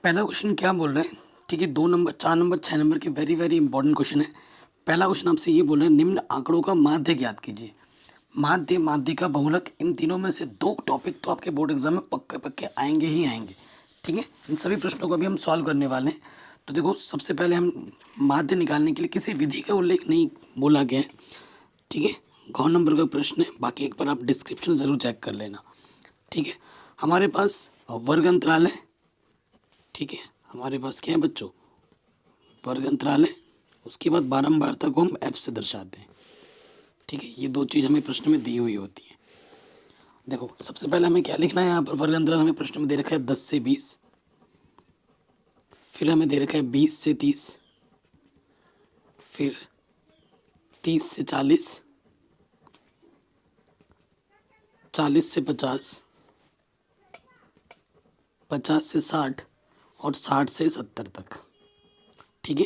पहला क्वेश्चन क्या बोल रहे हैं? ठीक है, 2 नंबर, 4 नंबर, 6 नंबर के वेरी वेरी इंपॉर्टेंट क्वेश्चन है। पहला क्वेश्चन आपसे ये बोल रहे हैं, निम्न आंकड़ों का माध्य ज्ञात कीजिए। माध्य, माध्य का बहुलक, इन तीनों में से दो टॉपिक तो आपके बोर्ड एग्जाम में पक्के पक्के आएंगे ही आएंगे। ठीक है, इन सभी प्रश्नों को अभी हम सॉल्व करने वाले हैं। तो देखो, सबसे पहले हम माध्य निकालने के लिए किसी विधि का उल्लेख नहीं बोला गया है। ठीक है, गौ नंबर का प्रश्न है, बाकी एक बार आप डिस्क्रिप्शन ज़रूर चेक कर लेना। ठीक है, हमारे पास वर्ग अंतराल है। ठीक है, हमारे पास क्या है बच्चों? वर्ग अंतराल है। उसके बाद बारंबारता को हम एफ से दर्शाते हैं। ठीक है, ये दो चीज़ हमें प्रश्न में दी हुई होती है। देखो, सबसे पहले हमें क्या लिखना है यहाँ पर? वर्ग अंतराल हमें प्रश्न में दे रखा है 10 से 20, फिर हमें दे रखा है 20 से 30, फिर 30 से 40, 40 से 50, 50 से 60 और 60 से 70 तक। ठीक है,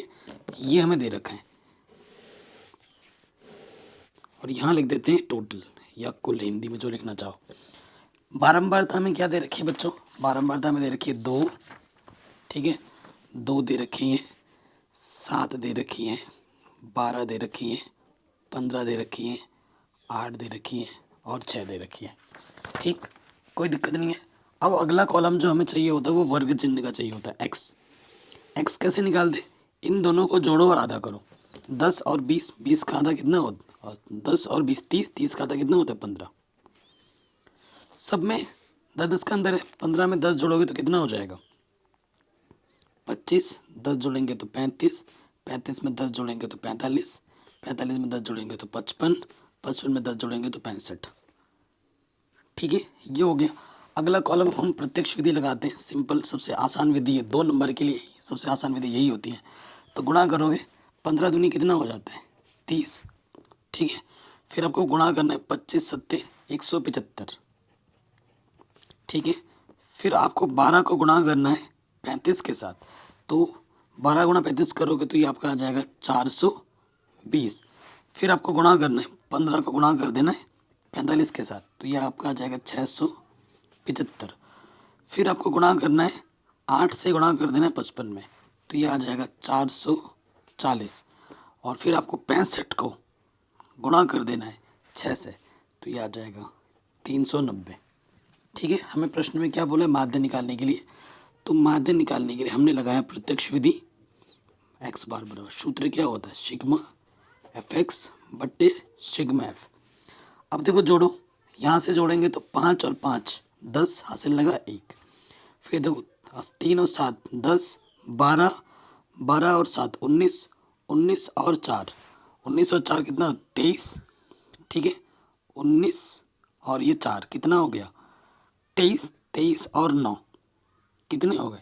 ये हमें दे रखा है और यहाँ लिख देते हैं टोटल या कुल, हिंदी में जो लिखना चाहो। बारंबारता हमें क्या दे रखी है बच्चों? बारंबारता हमें दे रखी है 2। ठीक है, 2 दे रखी है, 7 दे रखी है, 12 दे रखी है, 15 दे रखी है, 8 दे रखी है और 6 दे रखी है। ठीक, कोई दिक्कत नहीं है। अब अगला कॉलम जो हमें चाहिए होता है वो वर्ग चिन्ह का चाहिए होता है, एक्स। एक्स कैसे निकाल दे? इन दोनों को जोड़ो और आधा करो। 10 और 20, 20 का आधा कितना होता? और 10 और 20 30, 30 का आधा कितना होता है? 15। सब में 10 10 का अंदर है। 15 में 10 जोड़ोगे तो कितना हो जाएगा? 25। 10 जोड़ेंगे तो 35, 35 में 10 जोड़ेंगे तो 45, 45 में 10 जोड़ेंगे तो 55, 55 में 10 जोड़ेंगे तो 65। ठीक है, ये हो गया। अगला कॉलम हम प्रत्यक्ष विधि लगाते हैं, सिंपल, सबसे आसान विधि है 2 नंबर के लिए, सबसे आसान विधि यही होती है। तो गुणा करोगे, 15 दूनी कितना हो जाता है? 30। ठीक है, फिर आपको गुणा करना है 25 सत्ते 175। ठीक है, फिर आपको 12 को गुणा करना है 35 के साथ। तो 12 गुणा 35 करोगे तो ये आपका आ जाएगा 420। फिर आपको गुणा करना है, 15 को गुणा कर देना है 45 के साथ, तो ये आपका आ जाएगा 675। फिर आपको गुणा करना है 8 से गुणा कर देना है 55 में, तो ये आ जाएगा 440। और फिर आपको 65 को गुणा कर देना है 6 से, तो ये आ जाएगा 390। ठीक है, हमें प्रश्न में क्या बोला है? माध्य निकालने के लिए। तो माध्य निकालने के लिए हमने लगाया प्रत्यक्ष विधि। एक्स बार बराबर सूत्र क्या होता है? सिग्मा एफ एक्स बट्टे सिग्मा एफ। अब देखो जोड़ो, यहाँ से जोड़ेंगे तो 5 और 5 10, हासिल लगा 1। फिर देखो 3 और 7 10, 12, 12 और 7 19, 19 और 4, 19 और 4 कितना? 23। ठीक है, 19 और ये 4 कितना हो गया? 23। 23 और 9 कितने हो गए?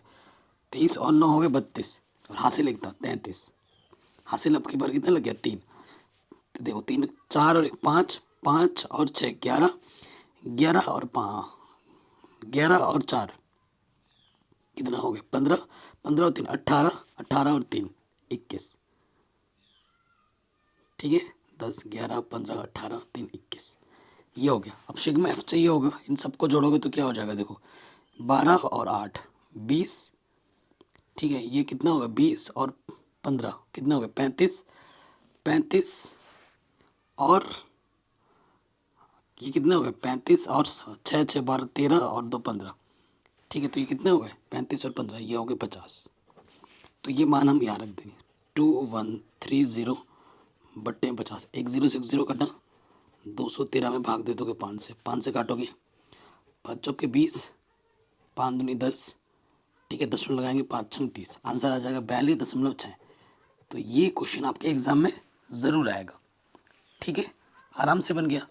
23 और 9 हो गए 32, और हासिल लिखता 33। हासिल अब की बार कितना लग गया? 3। तो देखो 3 4 और 1 5, 5 और 6 11, 11 और 5 11 और 4 कितना हो गया? 15, 15 और 3 18, 18 और 3 21। ठीक है, 10 11 15 18 3 21, ये हो गया। अब सिग्मा एफ चाहिए होगा, इन सबको जोड़ोगे तो क्या हो जाएगा? देखो 12 और 8 20। ठीक है, ये कितना होगा? 20 और 15 कितना होगा? 35। 35 और ये कितना हो गया? 35 और 6 6 12 13 और 2 15। ठीक है, तो ये कितने हो गए? 35 और 15, ये हो गए 50। तो ये मान हम यहाँ रख देंगे 2130 बट्टे 50। 1 0 से 1 0 कटा, 213 में भाग दे दोगे 5 से, 5 से काटोगे 5 चौके 20, 5 दूनी 10। ठीक है, दशमलव लगाएंगे 5 छंग 30, आंसर आ जाएगा 42.6। तो ये क्वेश्चन आपके एग्जाम में ज़रूर आएगा। ठीक है, आराम से बन गया।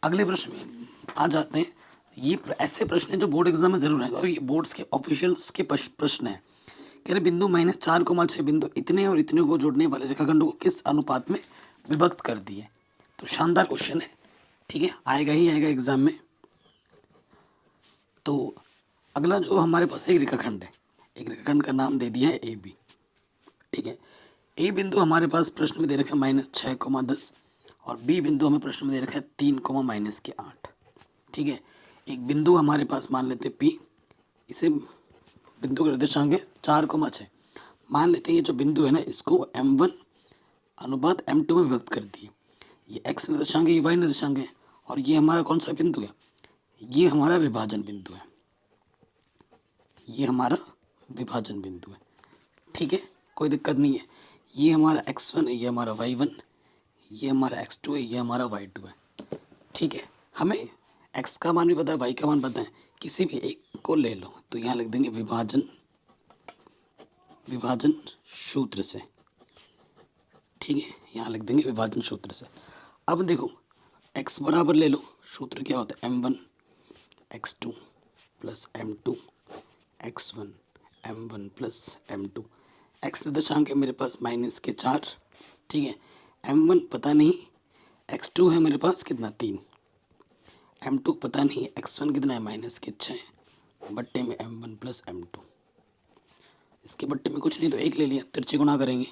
अगले प्रश्न में आ जाते हैं। ये ऐसे प्रश्न हैं जो बोर्ड एग्जाम में जरूर आएगा और ये बोर्ड्स के ऑफिशियल्स के प्रश्न है। कह रहे बिंदु -4,6 बिंदु इतने और इतने को जोड़ने वाले रेखाखंडों को किस अनुपात में विभक्त कर दिए? तो शानदार क्वेश्चन है। ठीक है, आएगा ही आएगा एग्जाम में। तो अगला जो हमारे पास एक रेखाखंड है, एक रेखाखंड का नाम दे दिया है ए बी। ठीक है, ए बिंदु हमारे पास प्रश्न में दे रखा है -6,10 और बी बिंदु हमें प्रश्न में दे रखा है 3, -8। ठीक है, एक बिंदु हमारे पास मान लेते पी, इसे बिंदु का निर्देशांक है 4,6। मान लेते हैं ये जो बिंदु है ना, इसको m1 अनुपात m2 में विभक्त कर दिए। ये x निर्देशांक है, ये y निर्देशांक है, और ये हमारा कौन सा बिंदु है, ये हमारा विभाजन बिंदु है, ये हमारा विभाजन बिंदु है। ठीक है, कोई दिक्कत नहीं है। ये हमारा x1 है, ये हमारा y1, ये हमारा x2 है, ये हमारा y2 है। ठीक है, हमें x का मान भी पता है, y का मान पता है, किसी भी एक को ले लो। तो यहाँ लिख देंगे विभाजन सूत्र से। ठीक है, यहाँ लिख देंगे विभाजन सूत्र से। अब देखो x बराबर ले लो, सूत्र क्या होता है, m1 x2 plus m2 x1 m1 plus m2। x निर्देशांक है मेरे पास -4। ठीक है, m1 पता नहीं, x2 है मेरे पास कितना 3, m2 पता नहीं, x1 कितना है -6, बट्टे में m1 प्लस m2। इसके बट्टे में कुछ नहीं तो 1 ले लिया, तिरछे गुणा करेंगे।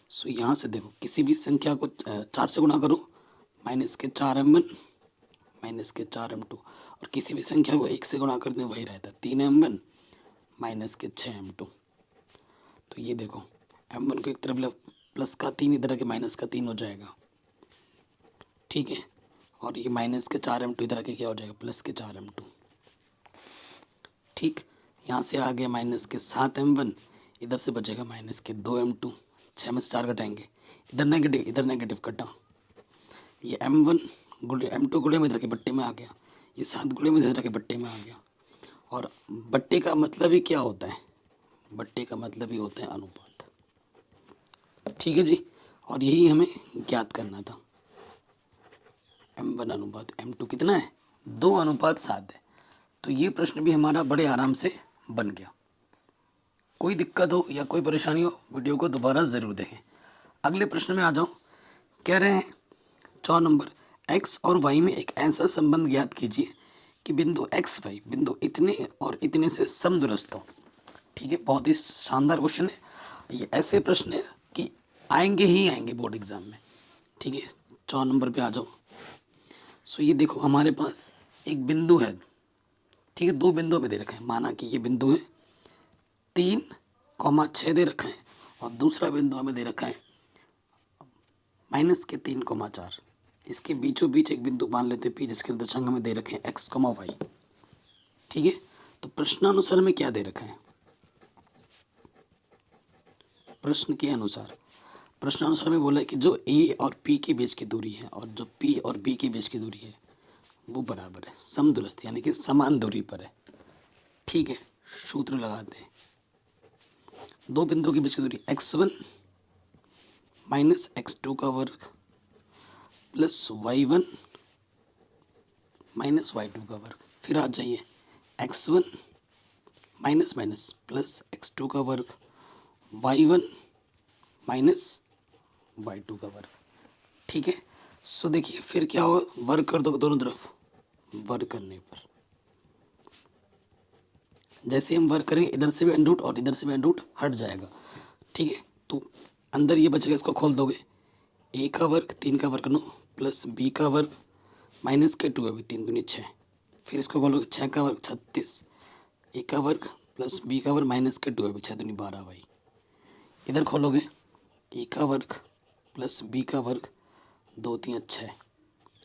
सो यहाँ से देखो किसी भी संख्या को 4 से गुणा करो, -4 m1 -4 m2, और किसी भी संख्या को 1 से गुणा कर दें वही रहता है 3 m1 -6 m2। तो ये देखो m1 को एक तरफ ले, प्लस का 3 इधर के माइनस का 3 हो जाएगा। ठीक है, और ये -4 m2 इधर के क्या हो जाएगा, +4 m2। ठीक, यहाँ से आ गया -7 m1, इधर से बचेगा -2 m2। 6 में से 4 घटाएंगे, इधर नेगेटिव कटा, ये m1 गुणे m2 गुणे में इधर के बट्टे में आ गया, ये 7 गुणे में इधर के बट्टे में आ गया। और बट्टे का मतलब ही क्या होता है, बट्टे का मतलब ही होता है अनुपात। ठीक है जी, और यही हमें ज्ञात करना था। m1 अनुपात m2 कितना है, 2:7 है। तो ये प्रश्न भी हमारा बड़े आराम से बन गया। कोई दिक्कत हो या कोई परेशानी हो, वीडियो को दोबारा ज़रूर देखें। अगले प्रश्न में आ जाओ। कह रहे हैं 4 नंबर, x और y में एक ऐसा संबंध ज्ञात कीजिए कि बिंदु x y बिंदु इतने और इतने से समदूरस्थ हो। ठीक है, बहुत ही शानदार क्वेश्चन है। ये ऐसे प्रश्न है कि आएंगे ही आएंगे बोर्ड एग्जाम में। ठीक है, 4 नंबर पे आ जाओ। सो ये देखो हमारे पास एक बिंदु है। ठीक है, 2 बिंदुओं में दे रखा है। माना कि ये बिंदु है 3,6 दे रखा है, और दूसरा बिंदु हमें दे रखा है -3,4। इसके बीचों बीच एक बिंदु मान लेते P, जिसके निर्देशांक हमें दे रखे हैं x, y। ठीक है, तो प्रश्नानुसार में क्या दे रखा है, प्रश्नानुसार में बोला है कि जो A और P के बीच की दूरी है और जो P और B के बीच की दूरी है वो बराबर है, समदूरस्थ यानी कि समान दूरी पर है। ठीक है, सूत्र लगाते हैं। 2 बिंदुओं के बीच की दूरी x1 -x2 का वर्ग प्लस y1 -y2 का वर्ग। फिर आ जाइए x1 माइनस प्लस x2 का वर्ग, y1 -y2 का वर्ग। ठीक है, सो देखिए फिर क्या होगा, वर्ग कर दो दोनों तरफ। वर्ग करने पर जैसे हम वर्ग करेंगे, इधर से भी अंडरूट और इधर से भी अंडरूट हट जाएगा। ठीक है, तो अंदर ये बचेगा, इसको खोल दोगे, a का वर्ग 3 का वर्ग 9 प्लस b का वर्ग -2 है, 3 दूनी 6। फिर इसको खोलोगे, 6 का वर्ग 36, a का वर्ग प्लस b का वर्ग -2 है, 6 दूनी 12 भाई। इधर खोलोगे, a का वर्ग प्लस b का वर्ग 2 3 6,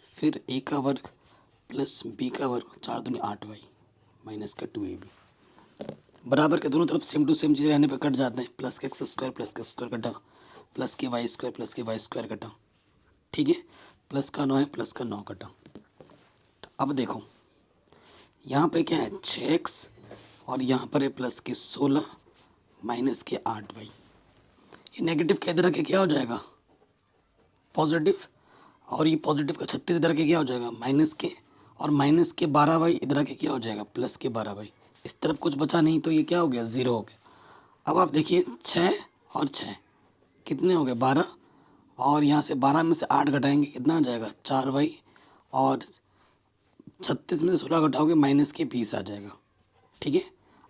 फिर a का वर्ग प्लस b का वर्ग 4 दूनी 8 भाई, -2ab। बराबर के दोनों तरफ सेम टू सेम चीज़ रहने पर कट जाते हैं। प्लस के एक्स स्क्वायर कटा, प्लस के वाई स्क्वायर कटा। ठीक है, प्लस का 9 है, प्लस का 9 कटा। तो अब देखो यहाँ पे क्या है 6x, और यहाँ पर है प्लस के 16 माइनस के 8 भाई। ये नेगेटिव के इधर के क्या हो जाएगा, पॉजिटिव, और ये पॉजिटिव का 36 इधर के क्या हो जाएगा माइनस के, और माइनस के 12 भाई इधर के क्या हो जाएगा प्लस के 12 भाई। इस तरफ कुछ बचा नहीं, तो ये क्या हो गया 0 हो गया। अब आप देखिए 6 और 6 कितने हो गए 12, और यहाँ से 12 में से 8 घटाएंगे कितना आ जाएगा 4 भाई, और 36 में से 16 घटाओगे -20 आ जाएगा। ठीक है,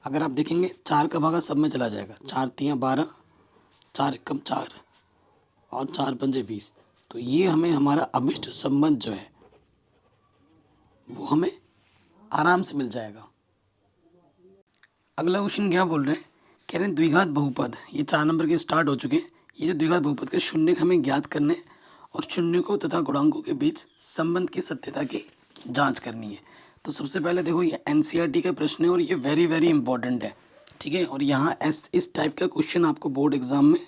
अगर आप देखेंगे 4 का भागा सब में चला जाएगा, 4 3 12, 4 1 4, और 4 5 20। तो ये हमें हमारा अभिष्ट संबंध जो है वो हमें आराम से मिल जाएगा। अगला क्वेश्चन क्या बोल रहे हैं, कह रहे हैं द्विघात बहुपद, ये 4 नंबर के स्टार्ट हो चुके हैं। ये जो द्विघात बहुपद के शून्य हमें ज्ञात करने और शून्यकों तथा गुणांकों के बीच संबंध की सत्यता की जांच करनी है। तो सबसे पहले देखो ये एनसीईआरटी का प्रश्न है और ये वेरी वेरी इंपॉर्टेंट है, ठीक है। और यहाँ इस टाइप का क्वेश्चन आपको बोर्ड एग्जाम में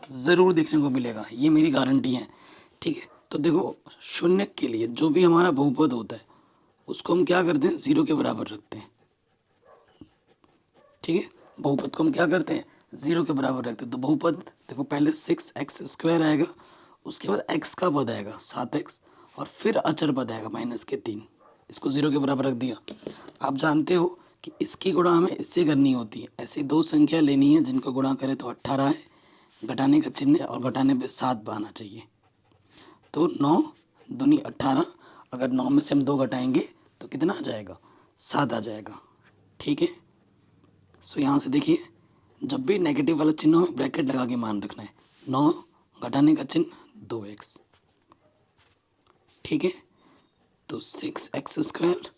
ज़रूर देखने को मिलेगा, ये मेरी गारंटी है, ठीक है। तो देखो शून्य के लिए जो भी हमारा बहुपद होता है उसको हम क्या करते हैं, 0 के बराबर रखते हैं, ठीक है। बहुपद को हम क्या करते हैं, 0 के बराबर रखते हैं। तो बहुपद देखो पहले 6x² आएगा, उसके बाद x का पद आएगा 7x और फिर अचर पद आएगा -3। इसको 0 के बराबर रख दिया। आप जानते हो कि इसकी गुणा हमें इससे करनी होती है। ऐसी दो संख्या लेनी है जिनको गुणा करें तो 18 है, घटाने का चिन्ह और घटाने पे 7 आना चाहिए। तो 9 दूनी 18, अगर 9 में से हम 2 घटाएंगे तो कितना आ जाएगा, 7 आ जाएगा, ठीक है। सो यहाँ से देखिए जब भी नेगेटिव वाला चिन्ह हो ब्रैकेट लगा के मान रखना है। 9 घटाने का चिन्ह 2x, ठीक है। तो 6x²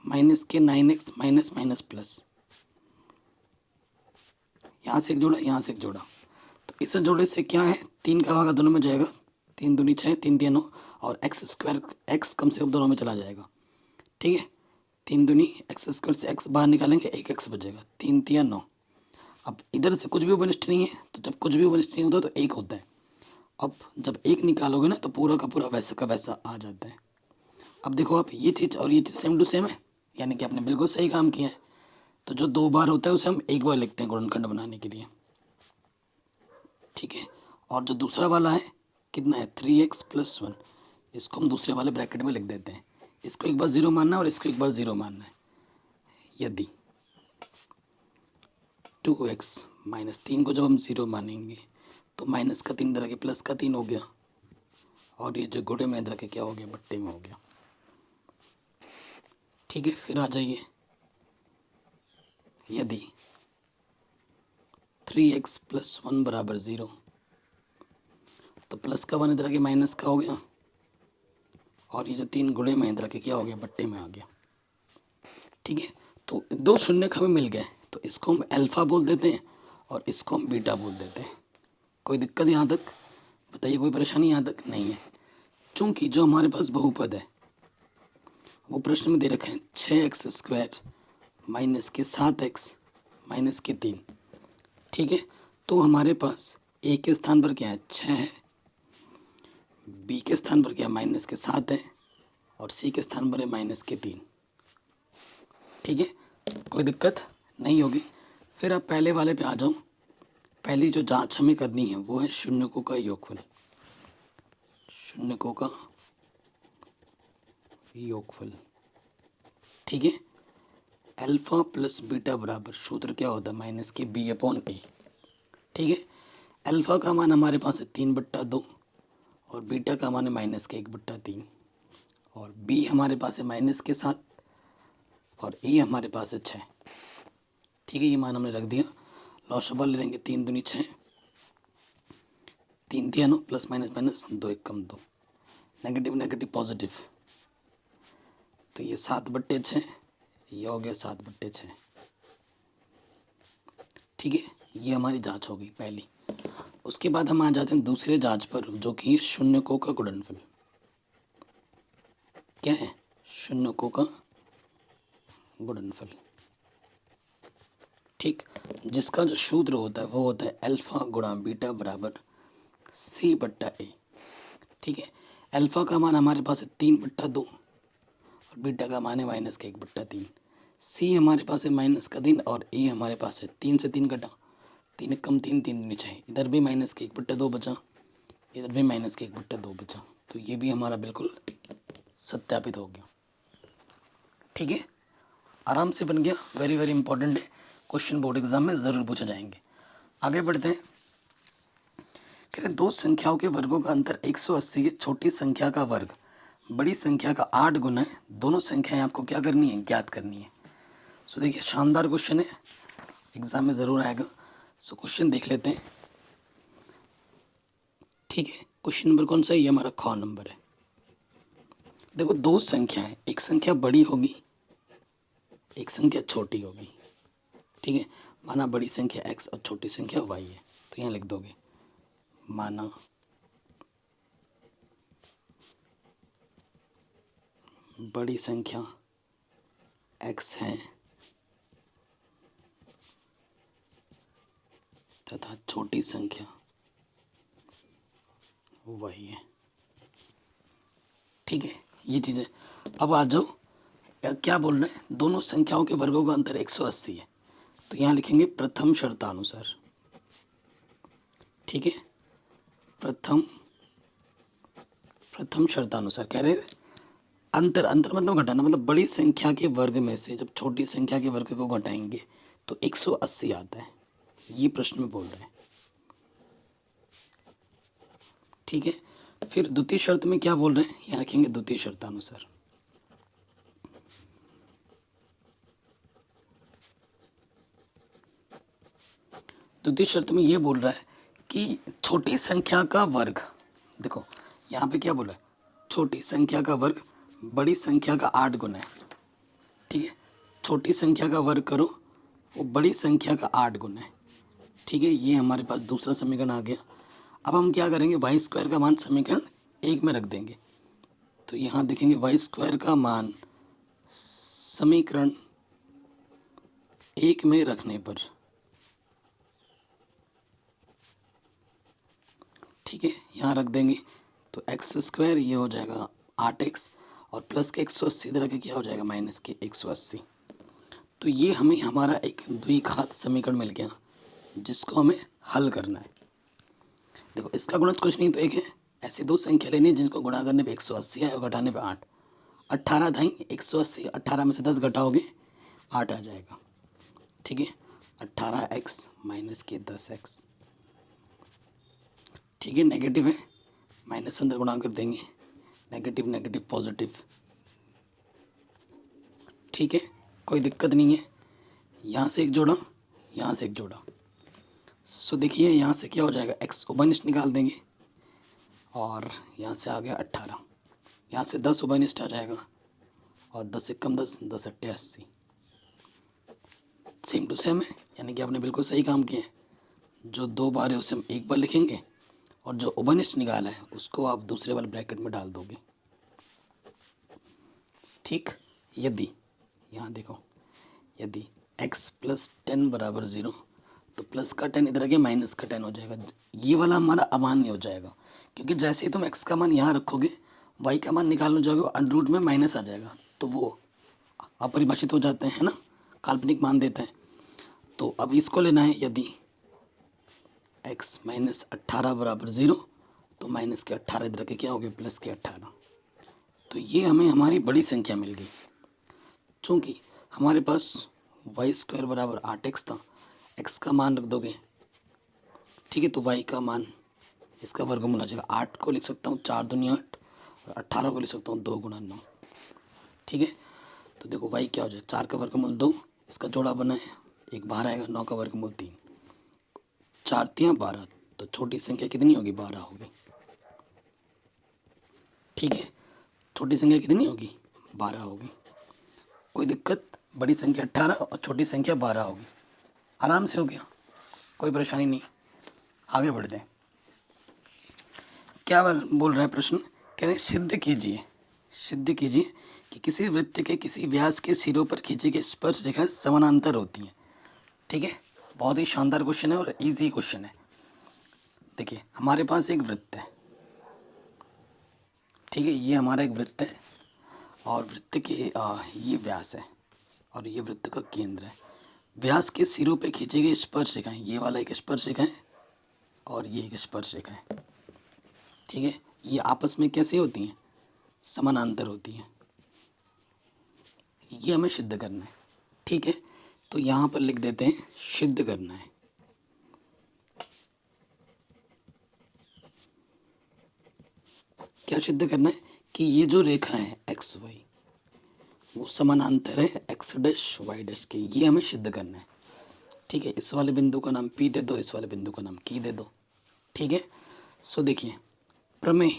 माइनस के 9x माइनस माइनस प्लस, यहाँ से एक जोड़ा यहाँ से एक जोड़ा, तो इस जोड़े से क्या है, 3 का भागा दोनों में जाएगा, 3 दूनी 6, 3 तिया 9 और x² x कम से कम दोनों में चला जाएगा, ठीक है। 3 दूनी x² से x बाहर निकालेंगे 1x बचेगा, 3 तिया 9। अब इधर से कुछ भी उपनिष्ठ नहीं है, तो जब कुछ भी उपनिष्ठ नहीं होता तो 1 होता है। अब जब 1 निकालोगे ना तो पूरा का पूरा वैसा का वैसा आ जाता है। अब देखो आप ये चीज़ और ये चीज़ सेम टू सेम है, यानी कि आपने बिल्कुल सही काम किया है। तो जो 2 बार होता है उसे हम 1 बार लिखते हैं गुणनखंड बनाने के लिए, ठीक है। और जो दूसरा वाला है कितना है, 3x + 1, इसको हम दूसरे वाले ब्रैकेट में लिख देते हैं। इसको एक बार 0 मानना है और इसको एक बार 0 मानना है। यदि 2x -3 को जब हम 0 मानेंगे तो माइनस का 3 इधर आके प्लस का 3 हो गया, और ये जो गुणे में इधर आके क्या हो गया, बट्टे में हो गया, ठीक है। फिर आ जाइए, यदि 3x + 1 = 0, तो प्लस का 1 इधर आके माइनस का हो गया, और ये जो 3 गुणे में इधर आके क्या हो गया, बट्टे में आ गया, ठीक है। तो 2 शून्य हमें मिल गए, तो इसको हम अल्फा बोल देते हैं और इसको हम बीटा बोल देते हैं। कोई दिक्कत यहाँ तक, बताइए, कोई परेशानी यहाँ तक नहीं है। चूँकि जो हमारे पास बहुपद है वो प्रश्न में दे रखे हैं 6x² माइनस के 7x माइनस के 3, ठीक है। तो हमारे पास a के स्थान पर क्या है, 6 है, b के स्थान पर क्या है, -7 है, और c के स्थान पर है -3, ठीक है। कोई दिक्कत नहीं होगी। फिर आप पहले वाले पे आ जाओ। पहली जो जांच हमें करनी है वो है शून्यकों का योगफल, शून्यकों का योगफल, ठीक है। अल्फा प्लस बीटा बराबर सूत्र क्या होता है, -b/a, ठीक है। अल्फा का मान हमारे पास है 3/2 और बीटा का मान है -1/3, और b हमारे पास है -7 और a हमारे पास है 6, ठीक है। ये मान हमने रख दिया। लॉसअप ले लेंगे, 3 दूनी 6, 3 तिया 9, प्लस माइनस माइनस 2 1 कम 2, नेगेटिव नेगेटिव पॉजिटिव, तो ये 7/6, ये हो गया 7/6, ठीक है। ये हमारी जांच हो गई पहली। उसके बाद हम आ जाते हैं दूसरे जांच पर, जो कि है शून्यकों का गुणनफल। क्या है, शून्यकों का गुणनफल, ठीक। जिसका जो सूत्र होता है वो होता है अल्फा गुणा बीटा बराबर c/a, ठीक है। अल्फा का मान हमारे पास है 3/2 और बीटा का मान है -1/3, c हमारे पास है -3 और a हमारे पास है 3 से 3 घटा, 3 कम 3 3 नीचे, इधर भी -1/2 बचा, इधर भी -1/2 बचा, तो ये भी हमारा बिल्कुल सत्यापित हो गया, ठीक है। आराम से बन गया, वेरी वेरी इंपॉर्टेंट है, क्वेश्चन बोर्ड एग्जाम में ज़रूर पूछे जाएंगे। आगे बढ़ते हैं। कह रहे 2 संख्याओं के वर्गों का अंतर 180 है, छोटी संख्या का वर्ग बड़ी संख्या का 8 गुना है, दोनों संख्याएं आपको क्या करनी है, ज्ञात करनी है। सो देखिए शानदार क्वेश्चन है, एग्जाम में ज़रूर आएगा। सो क्वेश्चन देख लेते हैं, ठीक है। क्वेश्चन नंबर कौन सा है, ये हमारा ख नंबर है। देखो 2 संख्याएं, एक संख्या बड़ी होगी, एक संख्या छोटी होगी, ठीक है। माना बड़ी संख्या x और छोटी संख्या y है, तो यहाँ लिख दोगे माना बड़ी संख्या x है तथा छोटी संख्या y है। ठीक है, ये चीज़ें। अब आ जाओ, क्या बोल रहे हैं, दोनों संख्याओं के वर्गों का अंतर 180 है, तो यहाँ लिखेंगे प्रथम शर्तानुसार। ठीक है, प्रथम शर्तानुसार कह रहे अंतर मतलब घटाना, मतलब बड़ी संख्या के वर्ग में से जब छोटी संख्या के वर्ग को घटाएंगे तो 180 आता है, ये प्रश्न में बोल रहे हैं। ठीक है, फिर द्वितीय शर्त में क्या बोल रहे हैं, यहाँ रखेंगे द्वितीय शर्तानुसार। द्वितीय शर्त में ये बोल रहा है कि छोटी संख्या का वर्ग, देखो यहाँ पे क्या बोला है, छोटी संख्या का वर्ग बड़ी संख्या का 8 गुना है। ठीक है, छोटी संख्या का वर्ग करो वो बड़ी संख्या का 8 गुना है। ठीक है, ये हमारे पास दूसरा समीकरण आ गया। अब हम क्या करेंगे, वाई स्क्वायर का मान समीकरण 1 में रख देंगे, तो यहाँ देखेंगे वाई स्क्वायर का मान समीकरण 1 में रखने पर, ठीक है, यहाँ रख देंगे तो एक्स स्क्वायर ये हो जाएगा 8x और प्लस के 180 इधर के क्या हो जाएगा माइनस के 180। तो ये हमें हमारा एक द्विघात समीकरण मिल गया जिसको हमें हल करना है। देखो इसका गुणज कुछ नहीं तो एक है, ऐसी दो संख्या लेनी है जिनको गुणा करने पे 180 है और घटाने पे 8। 18 धाई 180, 18 में से 10 घटाओगे 8 आ जाएगा। ठीक है, 18x माइनस के 10x। ठीक है, नेगेटिव है, माइनस अंदर गुणा कर देंगे, नेगेटिव नेगेटिव पॉजिटिव। ठीक है, कोई दिक्कत नहीं है, यहाँ से एक जोड़ा, यहाँ से एक जोड़ा। सो देखिए यहाँ से क्या हो जाएगा, x उभयनिष्ठ निकाल देंगे और यहाँ से आ गया 18, यहाँ से 10 उभयनिष्ठ आ जाएगा और 10 से कम 10, 10 अट्ठे 80। सेम टू सेम है, यानी कि आपने बिल्कुल सही काम किया है। जो 2 बार है उसे हम 1 बार लिखेंगे और जो उभयनिष्ठ निकाला है उसको आप दूसरे वाले ब्रैकेट में डाल दोगे। ठीक, यदि यहाँ देखो, यदि x प्लस 10 बराबर 0 तो प्लस का 10 इधर आ गया, माइनस का 10 हो जाएगा। ये वाला हमारा अमान्य हो जाएगा, क्योंकि जैसे ही तुम x का मान यहाँ रखोगे y का मान निकालने जाओगे अंडर रूट में माइनस आ जाएगा, तो वो अपरिभाषित हो जाते हैं ना, काल्पनिक मान देते हैं। तो अब इसको लेना है, यदि x माइनस 18 बराबर 0 तो माइनस के 18 इधर के क्या हो गए प्लस के 18। तो ये हमें हमारी बड़ी संख्या मिल गई। चूँकि हमारे पास वाई स्क्वायर बराबर 8x था, x का मान रख दोगे, ठीक है, तो y का मान इसका वर्गमूल आ जाएगा। 8 को लिख सकता हूँ 4 दूनी 8 और 18 को लिख सकता हूँ 2 गुना 9। ठीक है, तो देखो y क्या हो जाएगा, 4 का वर्गमूल 2, इसका जोड़ा बना है, एक बाहर आएगा, 9 का वर्गमूल 3, 4 3 12, तो छोटी संख्या कितनी होगी, 12 होगी। ठीक है, छोटी संख्या कितनी होगी, 12 होगी। कोई दिक्कत, बड़ी संख्या 18 और छोटी संख्या 12 होगी, आराम से हो गया, कोई परेशानी नहीं। आगे बढ़ते हैं, क्या बोल रहा है प्रश्न, कह रहे हैं सिद्ध कीजिए कि किसी वृत्त के किसी व्यास के सिरों पर खींची गई स्पर्श रेखाएं समानांतर होती हैं। ठीक है, बहुत ही शानदार क्वेश्चन है और इजी क्वेश्चन है। देखिए हमारे पास एक वृत्त है, ठीक है, ये हमारा एक वृत्त है और वृत्त के ये व्यास है और ये वृत्त का केंद्र है। व्यास के सिरों पे खींची गई स्पर्श रेखाएं, ये वाला एक स्पर्श रेखा है और ये एक स्पर्श रेखा है। ठीक है, ये आपस में कैसे होती हैं, समानांतर होती हैं, ये हमें सिद्ध करना है। ठीक है, तो यहाँ पर लिख देते हैं सिद्ध करना है। क्या सिद्ध करना है कि ये जो रेखा है एक्स वाई वो समानांतर है एक्स डैश वाई डैश के, ये हमें सिद्ध करना है। ठीक है, इस वाले बिंदु का नाम पी दे दो, इस वाले बिंदु का नाम की दे दो। ठीक है, सो देखिए प्रमेय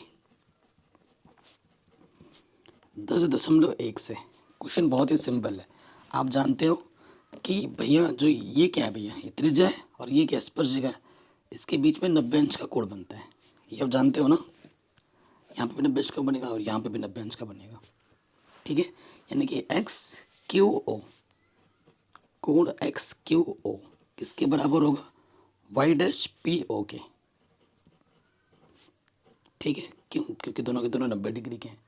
10.1 से, क्वेश्चन बहुत ही सिंपल है। आप जानते हो कि भैया जो ये क्या है भैया, ये त्रिज्या है और ये क्या स्पर्शिका है, इसके बीच में 90 अंश का कोण बनता है। ये आप जानते हो ना, यहाँ पे भी 90 अंश का बनेगा और यहाँ पे भी 90 अंश का बनेगा। ठीक है, यानी कि एक्स क्यू ओ, कोण एक्स क्यू ओ किसके बराबर होगा, वाई डैश पी ओ के। ठीक है, क्यों, क्योंकि दोनों के दोनों 90 डिग्री के हैं।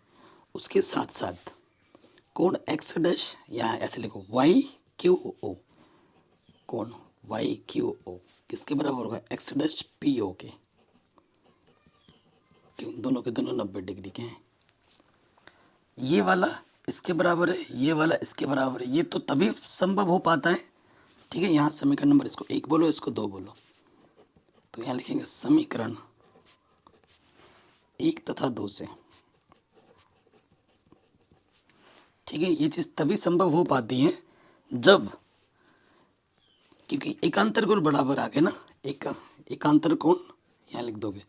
उसके साथ साथ कोण एक्स डैश, या ऐसे लिखो वाई क्यू ओ, कोण वाई क्यू ओ किसके बराबर होगा, एक्स डैश पी ओ के। क्यों, दोनों के दोनों 90 डिग्री के हैं। ये वाला इसके बराबर है, ये वाला इसके बराबर है, ये तो तभी संभव हो पाता है। ठीक है, यहाँ समीकरण नंबर इसको 1 बोलो, इसको 2 बोलो, तो यहाँ लिखेंगे समीकरण 1 तथा 2 से। ठीक है, ये चीज़ तभी संभव हो पाती है जब, क्योंकि एकांतर कोण बराबर आ गए ना, एकांतर कोण यहाँ लिख दोगे,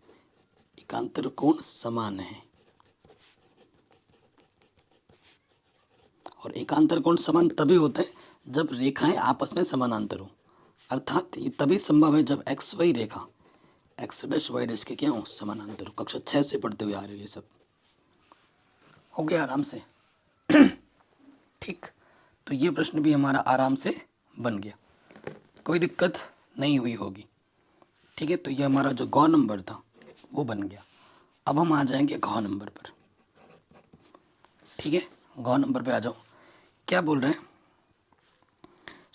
एकांतर कोण समान है, और एकांतर कोण समान तभी होता है जब रेखाएं आपस में समानांतर हो। अर्थात ये तभी संभव है जब एक्स वाई रेखा एक्स डैश वाई डैश के क्या हो, समानांतर हो। कक्षा 6 से पढ़ते हुए आ रहे हो, ये सब हो गया आराम से। ठीक, तो ये प्रश्न भी हमारा आराम से बन गया, कोई दिक्कत नहीं हुई होगी। ठीक है, तो ये हमारा जो गौ नंबर था वो बन गया। अब हम आ जाएंगे घ नंबर पर। ठीक है, घ नंबर पे आ जाओ। क्या बोल रहे हैं,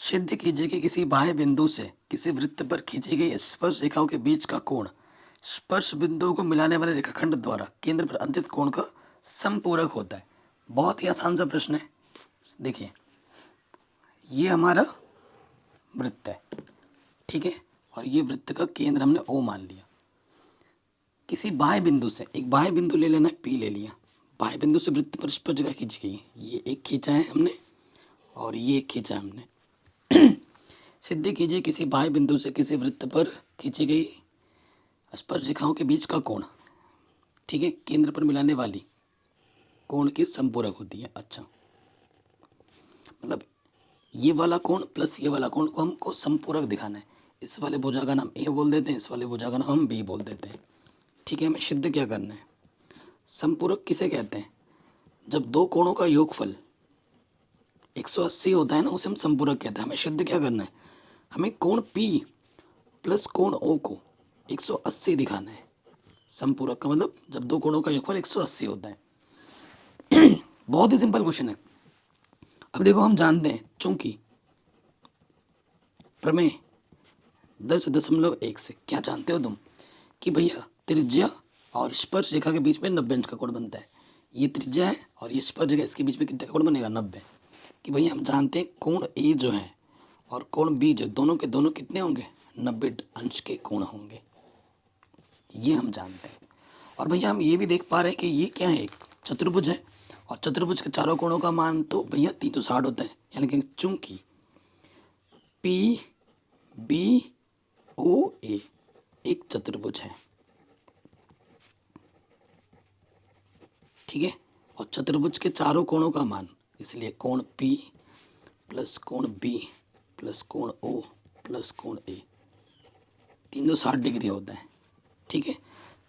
सिद्ध कीजिए कि किसी बाह्य बिंदु से किसी वृत्त पर खींची गई स्पर्श रेखाओं के बीच का कोण स्पर्श बिंदुओं को मिलाने वाले रेखाखंड द्वारा केंद्र पर अंतित कोण का समपूरक होता है। बहुत ही आसान सा प्रश्न है। देखिए, ये हमारा वृत्त है, ठीक है, और ये वृत्त का केंद्र हमने ओ मान लिया। किसी बाह्य बिंदु से, एक बाह्य बिंदु ले लेना, पी ले लिया, बाह्य बिंदु से वृत्त पर स्पर्श रेखा खींची गई, ये एक खींचा है हमने और ये एक खींचा है हमने। सिद्ध कीजिए किसी बाह्य बिंदु से किसी वृत्त पर खींची गई स्पर्श रेखाओं के बीच का कोण, ठीक है, केंद्र पर मिलाने वाली कोण की संपूरक होती है। अच्छा, मतलब ये वाला कोण प्लस ये वाला कोण को हमको संपूरक दिखाना है। इस वाले भुजा का नाम ए बोल देते हैं, इस वाले भुजा का नाम हम बी बोल देते हैं। ठीक है, हमें सिद्ध क्या करना है, संपूरक किसे कहते हैं, जब दो कोणों का योगफल 180 होता है ना, उसे हम संपूरक कहते हैं। हमें सिद्ध क्या करना है, हमें कोण P प्लस कोण O को 180 दिखाना है। संपूरक का मतलब जब दो कोणों का योगफल 180 होता है। बहुत ही सिंपल क्वेश्चन है। अब देखो, हम जानते हैं चूंकि प्रमेय 10.1 से क्या जानते हो तुम, कि भैया त्रिज्या और स्पर्श रेखा के बीच में 90 अंश का कोण बनता है। ये त्रिज्या है और ये स्पर्श रेखा, इसके बीच में कितने का कोण बनेगा, 90। कि भैया हम जानते हैं कोण ए जो है और कोण बी जो, दोनों के दोनों कितने होंगे, 90 अंश के कोण होंगे, ये हम जानते हैं। और भैया हम ये भी देख पा रहे हैं कि ये क्या है, एक चतुर्भुज है, और चतुर्भुज के चारों कोणों का मान तो भैया 360 होता है। यानी कि चूंकि पी बी ओ ए एक चतुर्भुज है, ठीक है, और चतुर्भुज के चारों कोणों का मान, इसलिए कोण P प्लस कोण B प्लस कोण O प्लस कोण A 360 डिग्री होता है। ठीक है,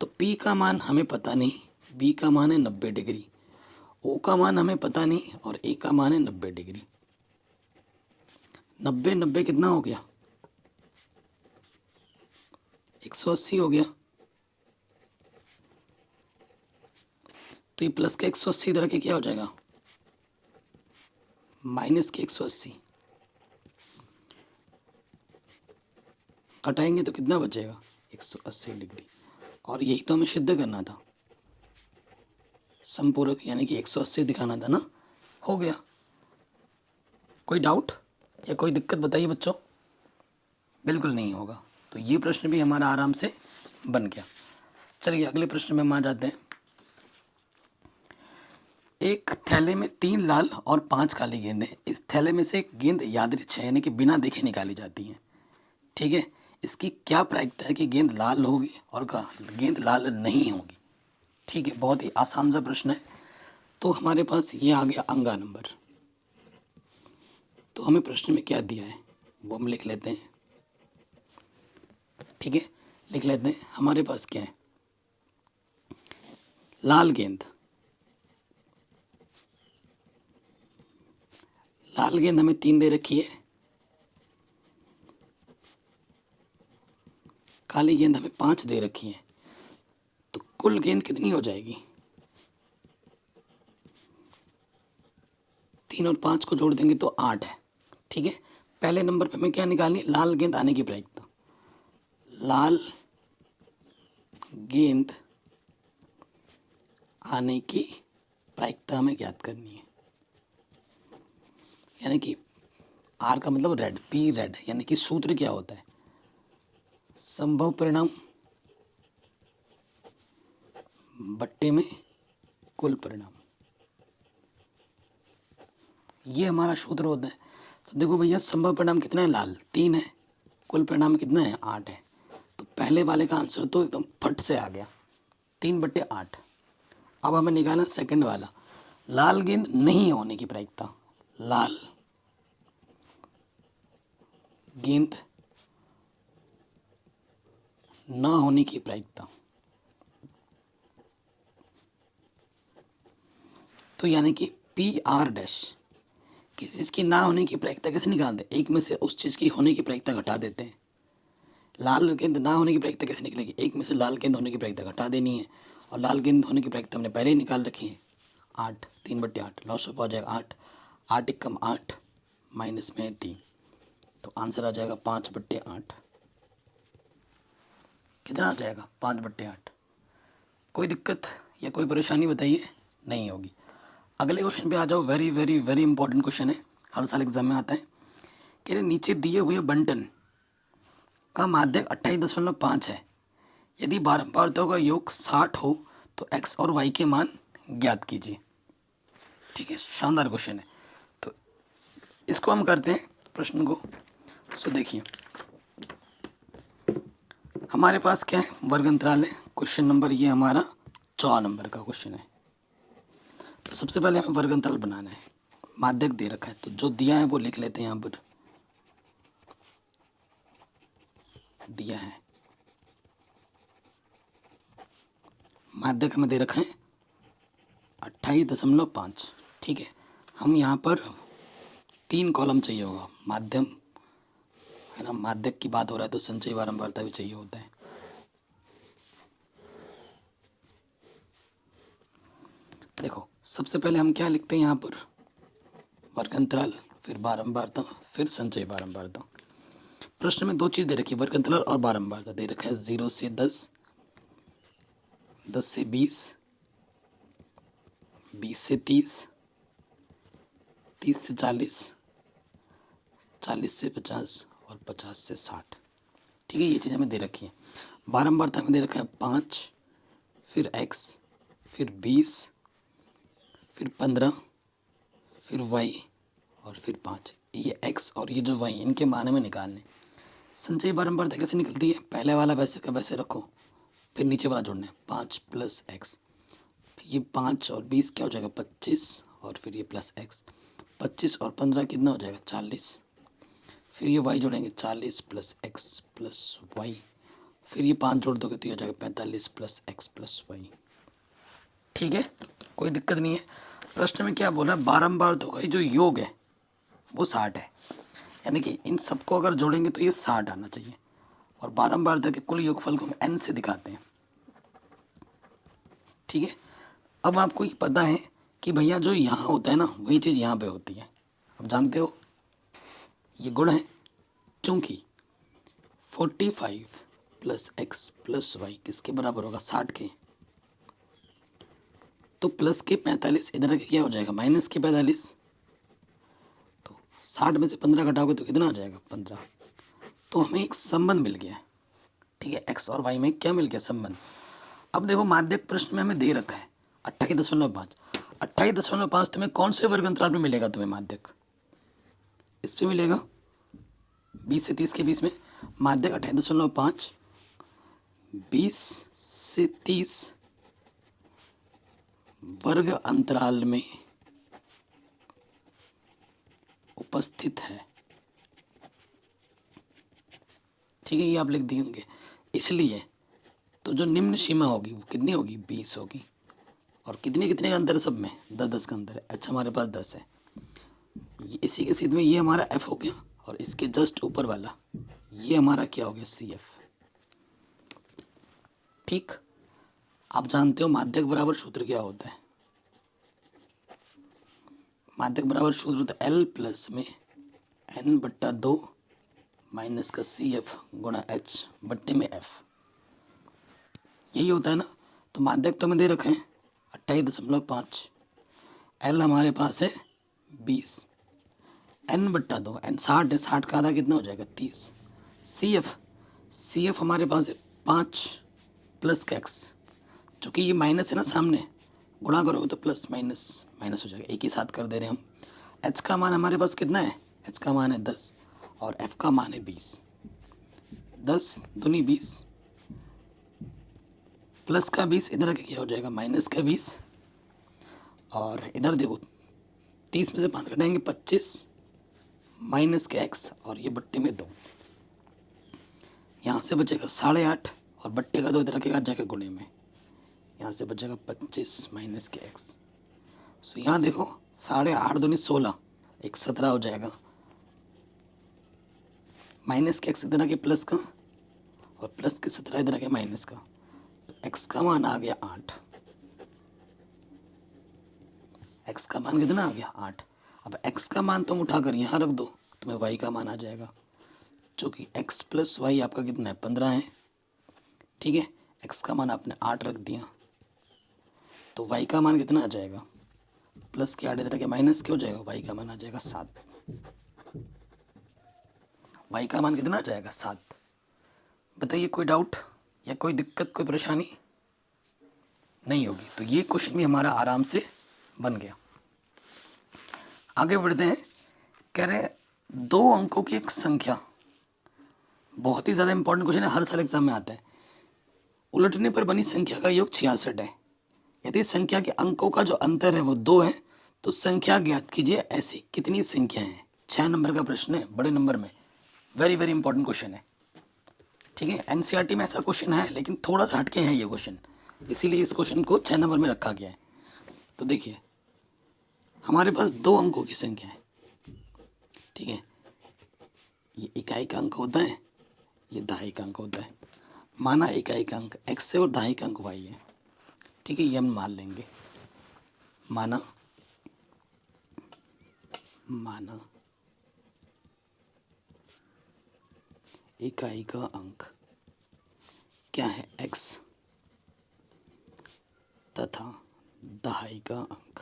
तो P का मान हमें पता नहीं, B का मान है 90 डिग्री, O का मान हमें पता नहीं और A का मान है 90 डिग्री। 90 90 कितना हो गया, 180 हो गया। तो ये प्लस के 180 इधर के क्या हो जाएगा, माइनस के 180, घटाएंगे तो कितना बचेगा, 180 डिग्री। और यही तो हमें सिद्ध करना था, संपूरक यानी कि 180 दिखाना था ना। हो गया, कोई डाउट या कोई दिक्कत बताइए बच्चों, बिल्कुल नहीं होगा। तो ये प्रश्न भी हमारा आराम से बन गया। चलिए अगले प्रश्न में हम आ जाते हैं। एक थैले में 3 लाल और 5 काली गेंदें, इस थैले में से एक गेंद यादृच्छिक यानी कि बिना देखे निकाली जाती है। ठीक है, इसकी क्या प्रायिकता है कि गेंद लाल होगी और गेंद लाल नहीं होगी। ठीक है, बहुत ही आसान सा प्रश्न है। तो हमारे पास ये आ गया अंगा नंबर। तो हमें प्रश्न में क्या दिया है वो हम लिख लेते हैं। ठीक है, लिख लेते हैं। हमारे पास क्या है, लाल गेंद, लाल गेंद हमें 3 दे रखी है, काली गेंद हमें 5 दे रखी है। तो कुल गेंद कितनी हो जाएगी, 3 और 5 को जोड़ देंगे तो 8 है। ठीक है, पहले नंबर पे हमें क्या निकालनी, लाल गेंद आने की प्रायिकता। लाल गेंद आने की प्रायिकता हमें ज्ञात करनी है, यानी कि आर का मतलब रेड, पी रेड, यानी कि सूत्र क्या होता है, संभव परिणाम बट्टे में कुल परिणाम, ये हमारा सूत्र होता है। तो देखो भैया, संभव परिणाम कितना है, लाल 3 है, कुल परिणाम कितना है, 8 है। तो पहले वाले का आंसर तो एकदम फट से आ गया, 3/8। अब हमें निकालना सेकंड वाला, लाल गेंद नहीं होने की प्रायिकता। लाल गेंद ना होने की प्रायिकता, तो यानी कि पी आर डैश, किसी चीज़ की ना होने की प्रायिकता कैसे निकालते हैं, एक में से उस चीज़ की होने की प्रायिकता घटा देते हैं। लाल गेंद ना होने की प्रायिकता कैसे निकलेगी, एक में से लाल गेंद होने की प्रायिकता घटा देनी है, और लाल गेंद होने की प्रायिकता हमने पहले ही निकाल रखी है 8, 3/8, लॉस ऑफ हो जाएगा 8, 8 एकम 8 माइनस में 3, तो आंसर आ जाएगा 5/8। कितना आ जाएगा, 5/8। कोई दिक्कत या कोई परेशानी बताइए, नहीं होगी। अगले क्वेश्चन पे आ जाओ, very very very important question है, हर साल एग्जाम में आता है। कह रहे नीचे दिए हुए बंटन का माध्यक 28.5 है, यदि बारंबारताओं का योग 60 हो तो x और y के मान ज्ञात कीजिए। ठीक है, शानदार क्वेश्चन है। तो इसको हम करते हैं प्रश्न को। सो देखिए, हमारे पास क्या है, वर्ग अंतराल है। क्वेश्चन नंबर ये हमारा 14 नंबर का क्वेश्चन है। तो सबसे पहले हमें वर्ग अंतराल बनाना है, माध्यक दे रखा है, तो जो दिया है वो लिख लेते हैं। यहाँ पर दिया है माध्यक हमें दे रखा है 28.5। ठीक है, हम यहाँ पर 3 कॉलम चाहिए होगा, माध्यम है ना, माध्यक की बात हो रहा है तो संचयी बारंबारता भी चाहिए होता है। देखो, सबसे पहले हम क्या लिखते हैं यहाँ पर, वर्ग अंतराल, फिर बारंबारता, फिर संचयी बारंबारता। प्रश्न में 2 चीज़ दे रखी है, वर्ग अंतराल और बारंबारता दे रखा है। 0 से 10, 10 से 20, 20 से 30, 30 से 40, 40 से 50 और 50 से 60। ठीक है, ये चीज़ हमें दे रखी है। बारंबारता हमें दे रखा है 5, फिर x, फिर 20, फिर 15, फिर y और फिर 5। ये x और ये जो y, इनके मान में निकालने। संचयी बारंबारता कैसे निकलती है, पहले वाला वैसे का वैसे रखो, फिर नीचे वाला जोड़ना है, 5 + x, ये 5 और 20 क्या हो जाएगा 25, और फिर ये प्लस x, 25 और 15 कितना हो जाएगा 40, फिर ये y जोड़ेंगे 40 + x + y, फिर ये 5 जोड़ दोगे तो ये हो जाएगा 45 + x + y। ठीक है, कोई दिक्कत नहीं है। प्रश्न में क्या बोला है, बारंबारताओं का जो योग है वो 60 है, यानी कि इन सबको अगर जोड़ेंगे तो ये 60 आना चाहिए, और बारंबारता के कुल योगफल को हम n से दिखाते हैं। ठीक है, अब आपको ये पता है कि भैया जो यहाँ होता है ना वही चीज़ यहाँ पे होती है। अब जानते हो ये गुण है, चूंकि 45 + x + y किसके बराबर होगा, 60 के, तो प्लस के 45 इधर के क्या हो जाएगा, माइनस के 45, तो 60 में से 15 घटाओगे तो कितना आ जाएगा 15। तो हमें एक संबंध मिल गया है। ठीक है, x और y में क्या मिल गया, संबंध। अब देखो, माध्यक प्रश्न में हमें दे रखा है 28.5। 28.5 तुम्हें कौन से वर्ग अंतराल में मिलेगा, तुम्हें माध्यक इस पे मिलेगा, 20 से 30 के बीच में माध्यक 28.5, 20 से 30 वर्ग अंतराल में उपस्थित है। ठीक है, ये आप लिख देंगे। इसलिए तो जो निम्न सीमा होगी वो कितनी होगी, 20 होगी। और कितने कितने का अंतर है सब में, 10-10 का अंतर है। अच्छा हमारे पास 10 है। इसी के सीध में ये हमारा एफ हो गया, और इसके जस्ट ऊपर वाला ये हमारा क्या हो गया, सी एफ। ठीक, आप जानते हो माध्यक बराबर सूत्र क्या होता है। माध्यक बराबर सूत्र होता है एल प्लस में n/2 माइनस का सी एफ गुणा एच बट्टे में एफ। यही होता है ना। तो माध्यक तो हमें दे रखे हैं 28.5, एल हमारे पास है 20, n/2, n 60 है, 60 का आधा कितना हो जाएगा, 30। सी एफ हमारे पास है 5 प्लस का एक्स, चूँकि ये माइनस है ना सामने, गुणा करोगे तो प्लस माइनस माइनस हो जाएगा, एक ही साथ कर दे रहे हैं हम। एच का मान हमारे पास कितना है, एच का मान है 10 और एफ का मान है 20। 10 दूनी 20 प्लस का 20, इधर के क्या हो जाएगा, माइनस का 20। और इधर देखो 30 में से 5 घटाएंगे 25 माइनस के एक्स, और ये बट्टे में 2। यहाँ से बचेगा 8.5 और बट्टे का 2 इधर रखेगा जाकर गुणे में, यहाँ से बचेगा 25 माइनस के एक्स। सो यहाँ देखो 8.5 दूनी 16, एक 17 हो जाएगा। माइनस के एक्स इधर आके प्लस का, और प्लस के 17 इधर आके माइनस का, तो एक्स का मान आ गया 8। एक्स का मान कितना आ गया, 8। अब एक्स का मान तुम उठाकर यहाँ रख दो, तुम्हें वाई का मान आ जाएगा, जो कि एक्स प्लस वाई आपका कितना है, 15 है। ठीक है, एक्स का मान आपने 8 रख दिया, तो वाई का मान कितना आ जाएगा, प्लस के 8 इधर के माइनस के हो जाएगा, वाई का मान आ जाएगा 7। वाई का मान कितना आ जाएगा, 7। बताइए कोई डाउट या कोई दिक्कत, कोई परेशानी नहीं होगी। तो ये क्वेश्चन भी हमारा आराम से बन गया। आगे बढ़ते हैं। कह रहे 2 अंकों की एक संख्या, बहुत ही ज़्यादा इंपॉर्टेंट क्वेश्चन है, हर साल एग्जाम में आता है। उलटने पर बनी संख्या का योग 66 है। यदि संख्या के अंकों का जो अंतर है वो 2 है, तो संख्या ज्ञात कीजिए ऐसी कितनी संख्या है। 6 नंबर का प्रश्न है, बड़े नंबर में, वेरी वेरी इंपॉर्टेंट क्वेश्चन है। ठीक है, एनसीईआरटी में ऐसा क्वेश्चन है, लेकिन थोड़ा सा हटके है ये क्वेश्चन, इसीलिए इस क्वेश्चन को 6 नंबर में रखा गया है। तो देखिए हमारे पास 2 अंकों की संख्या है। ठीक है, ये इकाई का अंक होता है, ये दहाई का अंक होता है। माना इकाई का अंक x है और दहाई का अंक y है। ठीक है, ये हम मान लेंगे। माना इकाई का अंक क्या है, x, तथा दहाई का अंक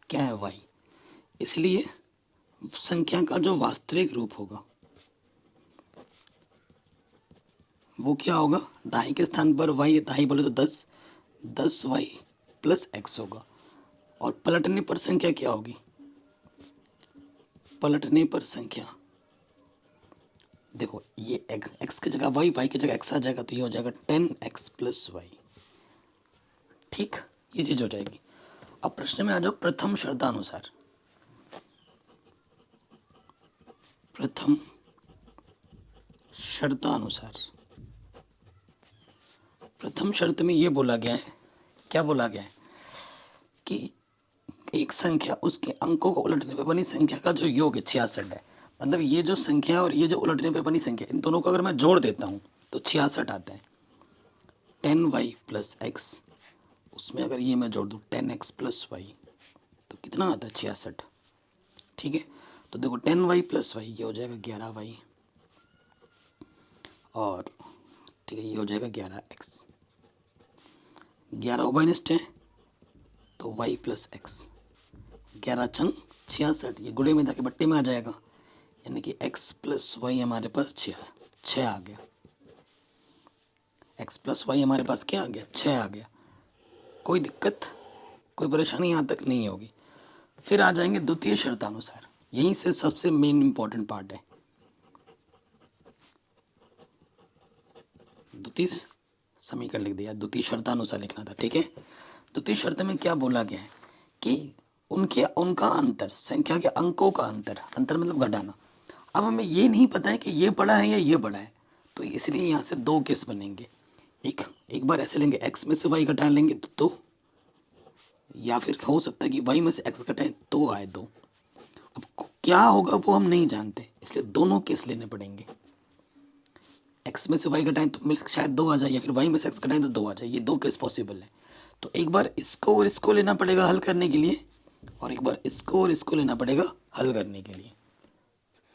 क्या है, y। इसलिए संख्या का जो वास्तविक रूप होगा वो क्या होगा, दहाई के स्थान पर y, दहाई बोले तो 10y प्लस x होगा। और पलटने पर संख्या क्या होगी, पलटने पर संख्या देखो, ये x की जगह y की जगह x आ जाएगा, तो ये हो जाएगा 10x प्लस वाई। ठीक, ये चीज हो जाएगी। अब प्रश्न में आ जाओ, प्रथम शर्तानुसार। प्रथम शर्तानुसार, प्रथम शर्त में ये बोला गया है, क्या बोला गया है कि एक संख्या उसके अंकों को उलटने पर बनी संख्या का जो योग है 66 है। मतलब ये जो संख्या है और ये जो उलटने पर बनी संख्या, इन दोनों को अगर मैं जोड़ देता हूँ तो 66 आता है। 10y प्लस एक्स, उसमें अगर ये मैं जोड़ दूँ 10x प्लस वाई, तो कितना आता है, 66। ठीक है, तो देखो 10y प्लस वाई ये हो जाएगा 11y, और ठीक है ये हो जाएगा 11x। 11 ओबाइनिस्ट है तो y प्लस एक्स, 11 छंग 66, ये गुणे में जाके बट्टे में आ जाएगा, यानी कि x प्लस वाई हमारे पास 6 आ गया। x प्लस वाई हमारे पास क्या आ गया, 6 आ गया। कोई दिक्कत, कोई परेशानी यहाँ तक नहीं होगी। फिर आ जाएंगे द्वितीय शर्तानुसार, यहीं से सबसे मेन इंपॉर्टेंट पार्ट है। द्वितीय समीकरण लिख दिया, द्वितीय शर्तानुसार लिखना था। ठीक है, द्वितीय शर्त में क्या बोला गया है कि उनके उनका अंतर, संख्या के अंकों का अंतर, अंतर मतलब घटाना। अब हमें ये नहीं पता है कि ये बड़ा है या ये बड़ा है, तो इसलिए यहाँ से दो केस बनेंगे। एक एक बार ऐसे लेंगे, x में से y घटा लेंगे तो दो, या फिर हो सकता है कि y में से x घटाएं तो आए दो। अब क्या होगा वो हम नहीं जानते, इसलिए दोनों केस लेने पड़ेंगे। x में से y घटाएं तो शायद दो आ जाए, या फिर y में से x घटाएं तो दो आ जाए, ये दो केस पॉसिबल है। तो एक बार इसको और इसको लेना पड़ेगा हल करने के लिए, और एक बार इसको और इसको लेना पड़ेगा हल करने के लिए।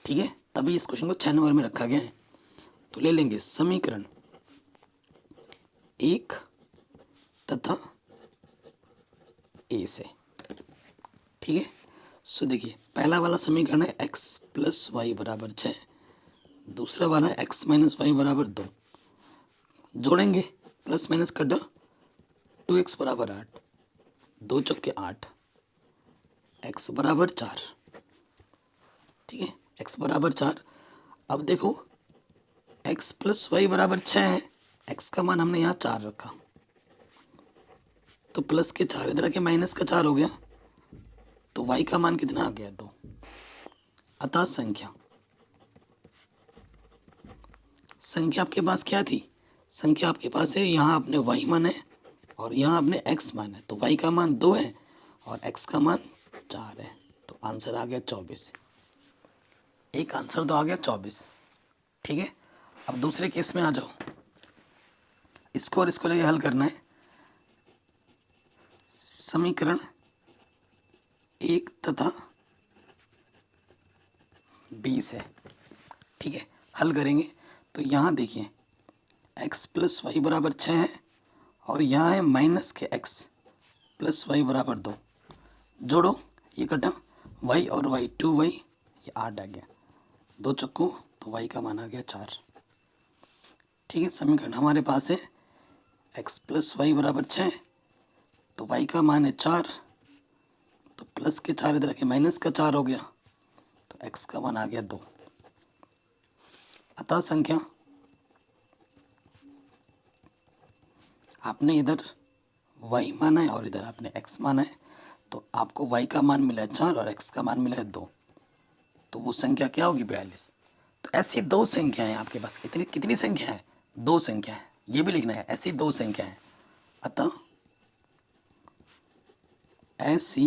ठीक है, तभी इस क्वेश्चन को 6 नंबर में रखा गया है। तो ले लेंगे समीकरण 1 तथा a से। ठीक है, सो देखिए पहला वाला समीकरण है x प्लस वाई बराबर 6, दूसरा वाला है x माइनस वाई बराबर 2। जोड़ेंगे, प्लस माइनस कटा, 2x बराबर 8, 2 चौके 8, x बराबर 4। ठीक है, x बराबर 4। अब देखो x प्लस वाई बराबर 6 है, x का मान हमने यहाँ 4 रखा, तो प्लस के 4 इधर आके माइनस का 4 हो गया, तो y का मान कितना आ गया 2। अतः संख्या आपके पास क्या थी, संख्या आपके पास है, यहाँ अपने y मान है और यहाँ अपने x मान है, तो y का मान 2 है और x का मान 4 है, तो आंसर आ गया 24। एक आंसर तो आ गया 24। ठीक है, अब दूसरे केस में आ जाओ, इसको और इसको लेके हल करना है। समीकरण 1 तथा 20 है। ठीक है, हल करेंगे तो यहाँ देखिए x प्लस वाई बराबर 6 है और यहाँ है माइनस के x प्लस वाई बराबर 2। जोड़ो, ये कटा y और y, 2y, ये 8 आ गया, 2 चक्कू, तो y का मान आ गया 4। ठीक है, समीकरण हमारे पास है x प्लस वाई बराबर 6, तो y का मान है 4, तो प्लस के 4 इधर के माइनस का 4 हो गया, तो x का मान आ गया 2। अतः संख्या आपने इधर y माना है और इधर आपने x माना है, तो आपको y का मान मिला है 4 और x का मान मिला है 2, तो वो संख्या क्या होगी 42। तो ऐसी दो संख्या है आपके पास, कितनी कितनी संख्या है, दो संख्या है, ये भी लिखना है, ऐसी दो संख्या है। अतः ऐसी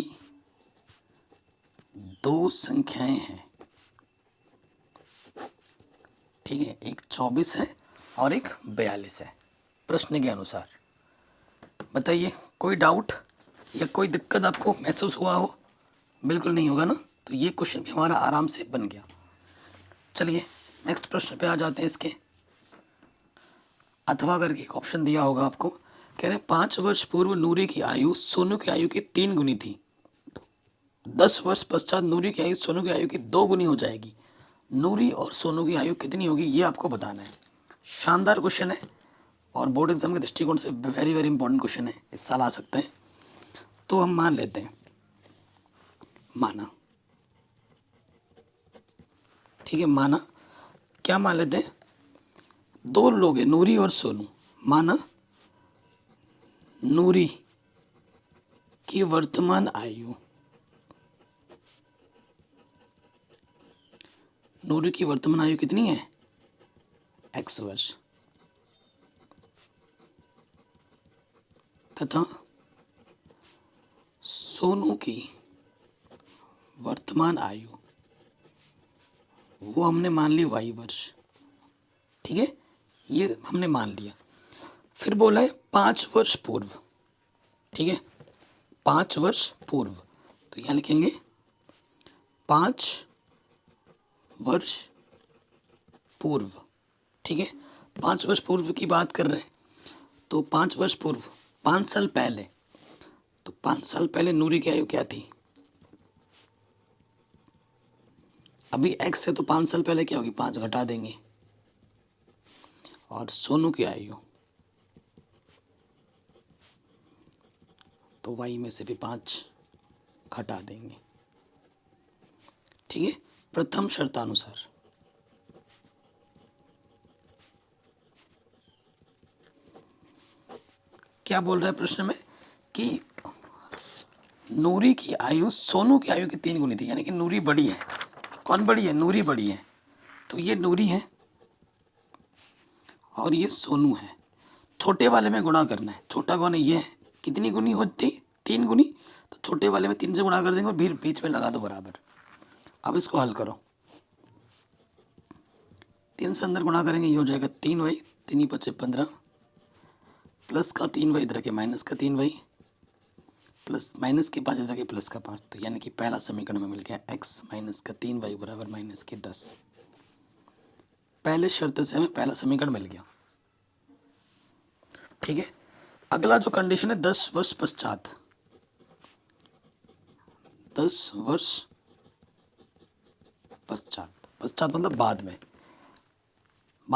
दो संख्याएं हैं। ठीक है, एक 24 है और एक 42 है प्रश्न के अनुसार। बताइए कोई डाउट या कोई दिक्कत आपको महसूस हुआ हो? बिल्कुल नहीं होगा ना, तो ये क्वेश्चन भी हमारा आराम से बन गया। चलिए नेक्स्ट प्रश्न पे आ जाते हैं। इसके अथवा करके एक ऑप्शन दिया होगा आपको, कह रहे हैं 5 वर्ष पूर्व नूरी की आयु सोनू की आयु की 3 गुनी थी, 10 वर्ष पश्चात नूरी की आयु सोनू की आयु की 2 गुनी हो जाएगी, नूरी और सोनू की आयु कितनी होगी, ये आपको बताना है। शानदार क्वेश्चन है और बोर्ड एग्जाम के दृष्टिकोण से वेरी वेरी इंपॉर्टेंट क्वेश्चन है, इस साल आ सकते हैं। तो हम मान लेते हैं, माना, ठीक है, माना, क्या मान लेते हैं, दो लोग हैं नूरी और सोनू। माना नूरी की वर्तमान आयु, नूरी की वर्तमान आयु कितनी है, x वर्ष, तथा सोनू की वर्तमान आयु वो हमने मान ली y वर्ष। ठीक है, ये हमने मान लिया। फिर बोला है 5 वर्ष पूर्व। ठीक है, 5 वर्ष पूर्व, तो यहाँ लिखेंगे 5 वर्ष पूर्व। ठीक है, 5 वर्ष पूर्व की बात कर रहे हैं, तो 5 वर्ष पूर्व 5 साल पहले, तो 5 साल पहले नूरी की आयु क्या थी, अभी x है तो 5 साल पहले क्या होगी, 5 घटा देंगे, और सोनू की आयु तो y में से भी 5 घटा देंगे। ठीक है, प्रथम शर्तानुसार। क्या बोल रहा है प्रश्न में कि नूरी की आयु सोनू की आयु की 3 गुनी थी, यानी कि नूरी बड़ी है। कौन बड़ी है? नूरी बड़ी है। तो ये नूरी है और ये सोनू है। छोटे वाले में गुणा करना है। छोटा कौन है? ये है। कितनी गुनी होती? 3 गुनी। तो छोटे वाले में 3 से गुणा कर देंगे और फिर बीच में लगा दो बराबर। अब इसको हल करो। 3 से अंदर गुणा करेंगे, ये हो जाएगा 3y, 3 ही 5 15, प्लस का 3y इधर के माइनस का 3y, प्लस माइनस के 5 इधर के प्लस का 5। तो यानी कि पहला समीकरण में मिल गया x माइनस का 3y बराबर माइनस के 10। पहले शर्त से हमें पहला समीकरण मिल गया। ठीक है, अगला जो कंडीशन है 10 वर्ष पश्चात, 10 वर्ष पश्चात, पश्चात मतलब बाद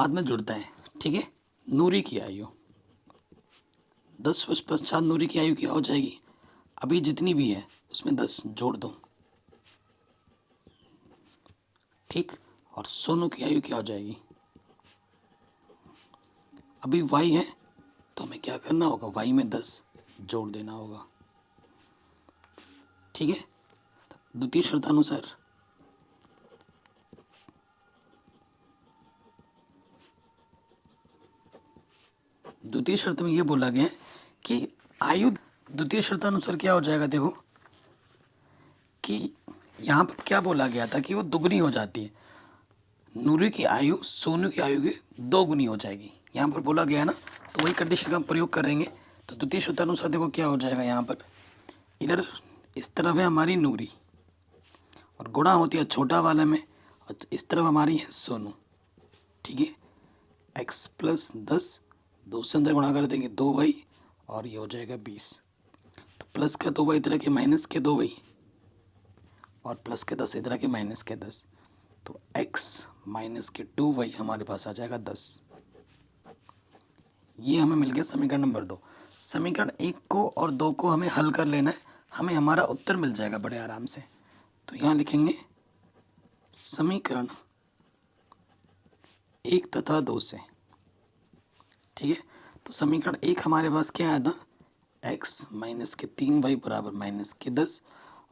में जुड़ता है। ठीक है, नूरी की आयु 10 वर्ष पश्चात नूरी की आयु क्या हो जाएगी? अभी जितनी भी है उसमें 10 जोड़ दो। ठीक, और सोनू की आयु क्या हो जाएगी? अभी y है तो हमें क्या करना होगा? y में 10 जोड़ देना होगा। ठीक है, द्वितीय शर्तानुसार द्वितीय शर्त में ये बोला गया है कि आयु द्वितीय शर्तानुसार क्या हो जाएगा? देखो कि यहाँ पर क्या बोला गया था कि वो दुगनी हो जाती है। नूरी की आयु सोनू की आयु की 2 गुनी हो जाएगी, यहाँ पर बोला गया है ना। तो वही कंडीशन का हम प्रयोग करेंगे। तो द्वितीय शर्तानुसार देखो क्या हो जाएगा, यहाँ पर इधर इस तरफ है हमारी नूरी और गुणा होती है छोटा वाले में, और इस तरफ हमारी है सोनू। ठीक है, x प्लस 10, 2 से अंदर गुणा कर देंगे 2y और ये हो जाएगा 20। तो प्लस का 2y इधर के माइनस के 2y और प्लस के 10 इधर के माइनस के 10। तो x माइनस के 2y हमारे पास आ जाएगा 10। ये हमें मिल गया समीकरण नंबर 2। समीकरण 1 को और 2 को हमें हल कर लेना है, हमें हमारा उत्तर मिल जाएगा बड़े आराम से। तो यहाँ लिखेंगे समीकरण 1 तथा 2 से। ठीक है, तो समीकरण 1 हमारे पास क्या आया था? x माइनस के 3y बराबर माइनस के 10,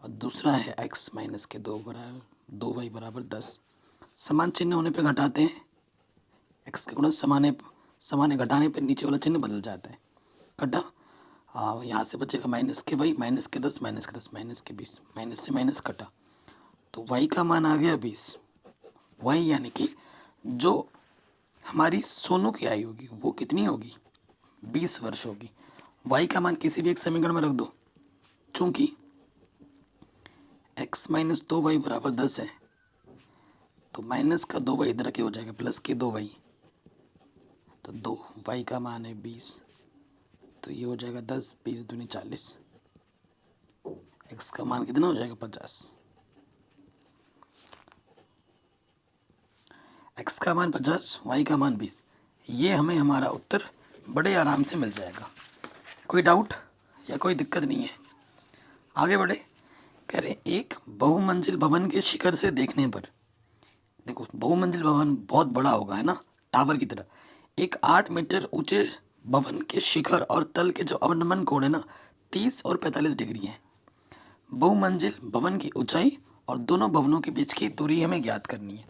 और दूसरा है x माइनस के 2y बराबर 10। समान चिन्ह होने पे घटाते हैं, x के गुणा समाने घटाने पर नीचे वाला चिन्ह बदल जाता है। घटा, यहाँ से बचेगा माइनस के y, माइनस के 10, माइनस के 10, माइनस के 20, माइनस से माइनस कटा, तो y का मान आ गया 20। y यानी कि जो हमारी सोनू की आयु होगी वो कितनी होगी? 20 वर्ष होगी। y का मान किसी भी एक समीकरण में रख दो। चूंकि x माइनस 2y बराबर 10 है, तो माइनस का 2y इधर के हो जाएगा प्लस के 2y, तो 2y का मान है 20। तो ये हो जाएगा 10, 20 दूनी 40, x का मान कितना हो जाएगा? 50। x का मान 50, y का मान 20। ये हमें हमारा उत्तर बड़े आराम से मिल जाएगा। कोई डाउट या कोई दिक्कत नहीं है? आगे बढ़े। कह रहे एक बहुमंजिल भवन के शिखर से देखने पर, देखो बहुमंजिल भवन बहुत बड़ा होगा है ना, टावर की तरह। एक 8 मीटर ऊंचे भवन के शिखर और तल के जो अवनमन कोण है ना, 30 और 45 डिग्री है। बहुमंजिल भवन की ऊंचाई और दोनों भवनों के बीच की दूरी हमें ज्ञात करनी है।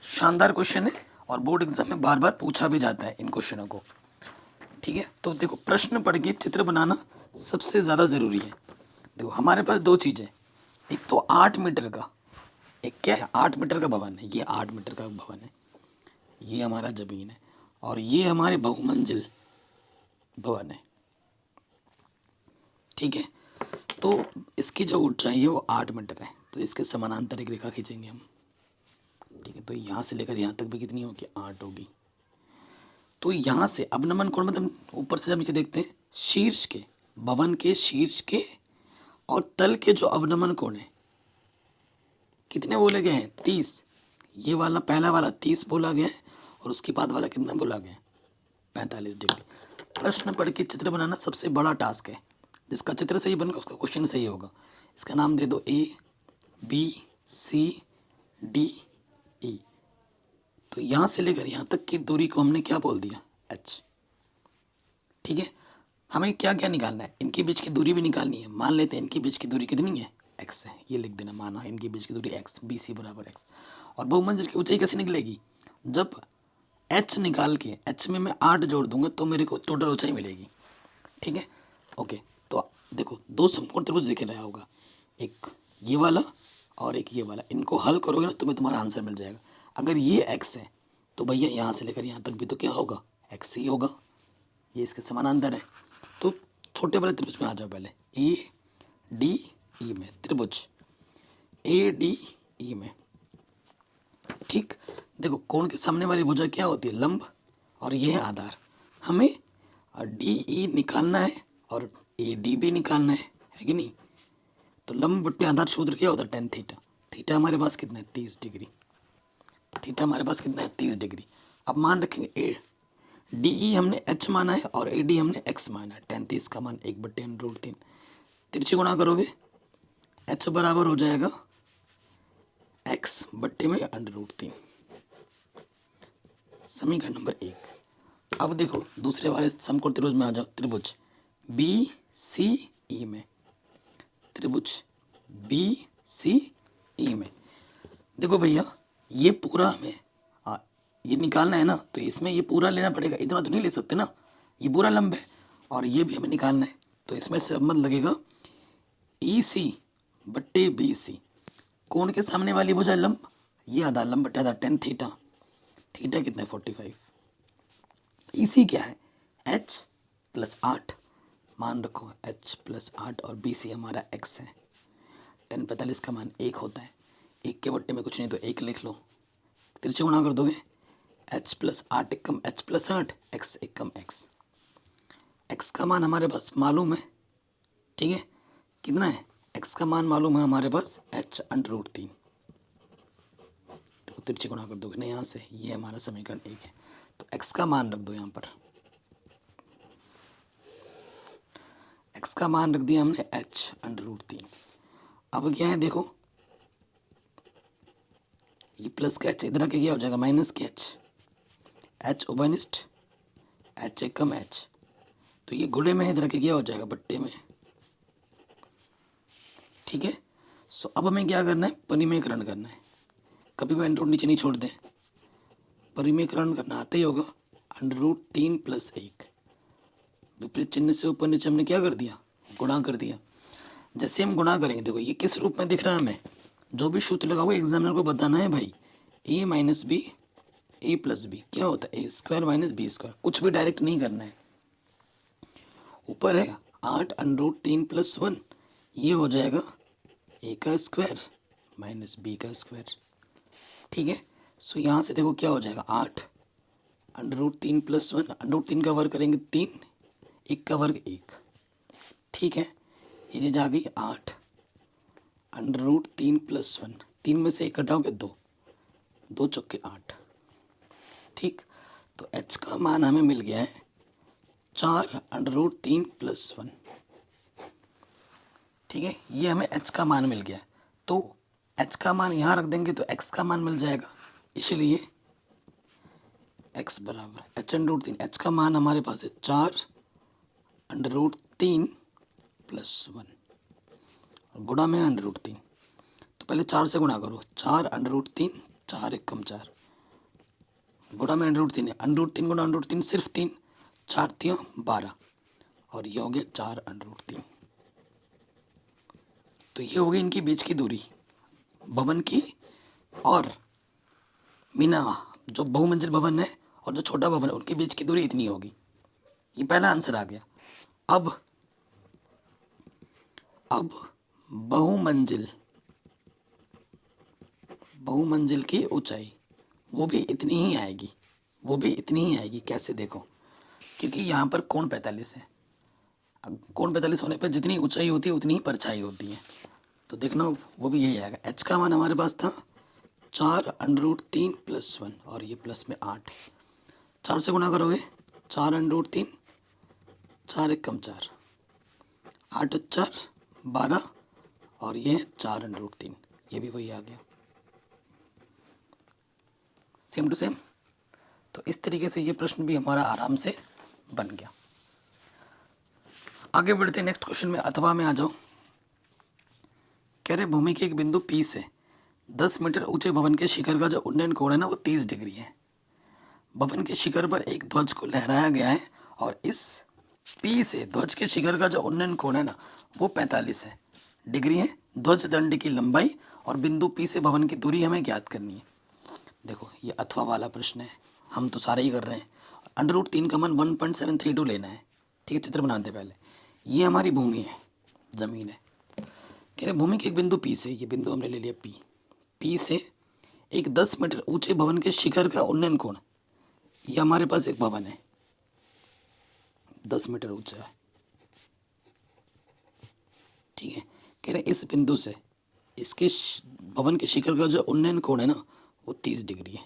शानदार क्वेश्चन है और बोर्ड एग्जाम में बार बार पूछा भी जाता है इन क्वेश्चनों को। ठीक है, तो देखो प्रश्न पढ़ के चित्र बनाना सबसे ज़्यादा ज़रूरी है। देखो हमारे पास 2 चीज़ें, एक तो 8 मीटर का, एक क्या है? 8 मीटर का भवन है, ये 8 मीटर का भवन है, ये हमारा ज़मीन है, और ये हमारे बहुमंजिल भवन है। ठीक है, तो इसकी जो ऊंचाई है वो 8 मीटर है, तो इसके समानांतर एक रेखा खींचेंगे हम। ठीक है, तो यहाँ से लेकर यहाँ तक भी कितनी होगी? 8 होगी। तो यहाँ से अवनमन कोण मतलब ऊपर से जब नीचे देखते हैं, शीर्ष के भवन के शीर्ष के और तल के जो अवनमन कोण है कितने बोले गए हैं? 30। ये वाला पहला वाला 30 बोला गया है और उसके बाद वाला कितना बोला गया है? 45 डिग्री। प्रश्न पढ़ के चित्र बनाना सबसे बड़ा टास्क है। जिसका चित्र सही बनेगा उसका क्वेश्चन सही होगा। इसका नाम दे दो A B C D E। तो यहाँ से लेकर यहाँ तक की दूरी को हमने क्या बोल दिया? H। ठीक है, हमें क्या क्या निकालना है, इनके बीच की दूरी भी निकालनी है। मान लेते हैं इनके बीच की दूरी कितनी है, x है, ये लिख देना, माना इनके बीच की दूरी x, बी सी बराबर x। और बहुमंजिल की ऊंचाई कैसे निकलेगी, जब h निकाल के h में मैं 8 जोड़ दूंगा तो मेरे को टोटल ऊंचाई मिलेगी। ठीक है, ओके। तो देखो दो समकोण त्रिभुज दिख रहा होगा, एक ये वाला और एक ये वाला, इनको हल करोगे ना तुम्हें तुम्हारा आंसर मिल जाएगा। अगर ये x है तो भैया यहाँ से लेकर यहाँ तक भी तो क्या होगा, x ही होगा, ये इसके समानांतर है। तो छोटे वाले त्रिभुज में आ जाओ पहले, ए डी ई में, त्रिभुज ए डी ई में। ठीक, देखो कोण के सामने वाली भुजा क्या होती है, लंब, और ये है आधार। हमें डी ई निकालना है और ए डी भी निकालना है कि नहीं। तो लंब बट्टे आधार सूत्र क्या होता है, टेन थीटा। थीटा हमारे पास कितना है, 30 डिग्री। थीटा हमारे पास कितना है, 30 डिग्री। अब मान रखेंगे ए डी ई हमने एच माना है और ए डी हमने एक्स माना है। 30 का मान 1/√3, तिरछे गुणा करोगे एच बराबर हो जाएगा एक्स बट्टे में √3। समीकरण नंबर 1। अब देखो दूसरे वाले समकोण त्रिभुज में आ जाओ, त्रिभुज बी सी ई में, त्रिभुज बी सी ई में। देखो भैया ये पूरा हमें ये निकालना है ना, तो इसमें ये पूरा लेना पड़ेगा, इतना तो नहीं ले सकते ना, ये पूरा लंब है और ये भी हमें निकालना है। तो इसमें से अब मत लगेगा ई सी बट्टे बी सी, कोण के सामने वाली भुजा लंब, ये आधा लंब बट्टे आधा 10 थीटा। थीटा कितना है, 45। ई सी क्या है, h प्लस 8, मान रखो h प्लस 8 और बी सी हमारा x है। 10 45 का मान 1 होता है, 1 के बट्टे में कुछ नहीं तो 1 लिख लो, तिरछे गुणा कर दोगे h प्लस 8 एकम h प्लस 8, x एकम x। x का मान हमारे पास मालूम है, ठीक है, कितना है, x का मान मालूम है हमारे पास h√3। तो तिरछे गुणा कर दोगे ना यहाँ से, ये हमारा समीकरण 1 है। तो x का मान रख दो यहाँ पर, x का मान रख दिया हमने h√3। अब क्या है देखो, ये प्लस का h इधर के क्या हो जाएगा, माइनस के h उभयनिष्ठ h एकम h, तो ये गुणे में इधर के क्या हो जाएगा, बट्टे में। ठीक है, सो अब हमें क्या करना है, परिमेयकरण करना है। कभी भी अंडर नीचे नहीं छोड़ दें, परिमेयकरण करना आते ही होगा। √3 + 1, विपरीत चिन्ह से ऊपर नीचे हमने क्या कर दिया, गुणा कर दिया। जैसे हम गुणा करेंगे, देखो ये किस रूप में दिख रहा है हमें, जो भी सूत्र लगाओगे एग्जामिनर को बताना है भाई, a - b a + b क्या होता है, a² - b²। कुछ भी डायरेक्ट नहीं करना है। ऊपर है 8 √3 + 1, ये हो जाएगा a² - b²। ठीक है, सो यहाँ से देखो क्या हो जाएगा, 8 √3 + 1, √3 का वर्ग करेंगे 3, 1 का वर्ग 1। ठीक है, ये चीज आ गई 8 √3 + 1, 3 में से 1 घटाओगे 2, 2 चौके 8। ठीक, तो h का मान हमें मिल गया है 4 √3 + 1। ठीक है, ये हमें h का मान मिल गया है। तो h का मान यहाँ रख देंगे तो x का मान मिल जाएगा, इसलिए x बराबर h√3, h का मान हमारे पास है 4 √3 + 1 और गुणा में √3। तो पहले 4 से गुणा करो, 4 √3, 4 एकम 4, गुणा में √3 है, √3 गुणा √3 सिर्फ 3, 4 3 12 और ये हो गया 4 √3। तो ये हो गई इनके बीच की दूरी भवन की, और मीना जो बहुमंजिल भवन है और जो छोटा भवन है उनके बीच की दूरी इतनी होगी। ये पहला आंसर आ गया। अब बहुमंजिल की ऊंचाई वो भी इतनी ही आएगी, वो भी इतनी ही आएगी। कैसे देखो, क्योंकि यहाँ पर कोण 45 है, अब कोण 45 होने पर जितनी ऊंचाई होती है उतनी ही परछाई होती है। तो देखना वो भी यही आएगा। h का मान हमारे पास था 4 √3 + 1 और ये प्लस में 8, 4 से गुणा करोगे 4 √3, 4 एकम 4, 8 4 12 और ये 4 √3, ये भी वही आ गया, सेम टू सेम। तो इस तरीके से ये प्रश्न भी हमारा आराम से बन गया। आगे बढ़ते हैं नेक्स्ट क्वेश्चन में, अथवा में आ जाओ। कह रहे भूमि के एक बिंदु P से 10 मीटर ऊंचे भवन के शिखर का जो उन्नयन कोण है ना वो 30 डिग्री है। भवन के शिखर पर एक ध्वज को लहराया गया है और इस P से ध्वज के शिखर का जो उन्नयन कोण है ना वो 45 है डिग्री है। ध्वज दंड की लंबाई और बिंदु P से भवन की दूरी हमें ज्ञात करनी है। देखो ये अथवा वाला प्रश्न है, हम तो सारे ही कर रहे हैं। √3 का मान 1.732 लेना है। ठीक है, चित्र बनाते पहले। ये हमारी भूमि है, जमीन है। कह रहे भूमि के एक बिंदु P से, ये बिंदु हमने ले लिया P से एक 10 मीटर ऊंचे भवन के शिखर का उन्नयन कोण, ये हमारे पास एक भवन है 10 मीटर ऊंचा है। ठीक है, कह रहे इस बिंदु से इसके भवन के शिखर का जो उन्नयन कोण है ना वो 30 डिग्री है।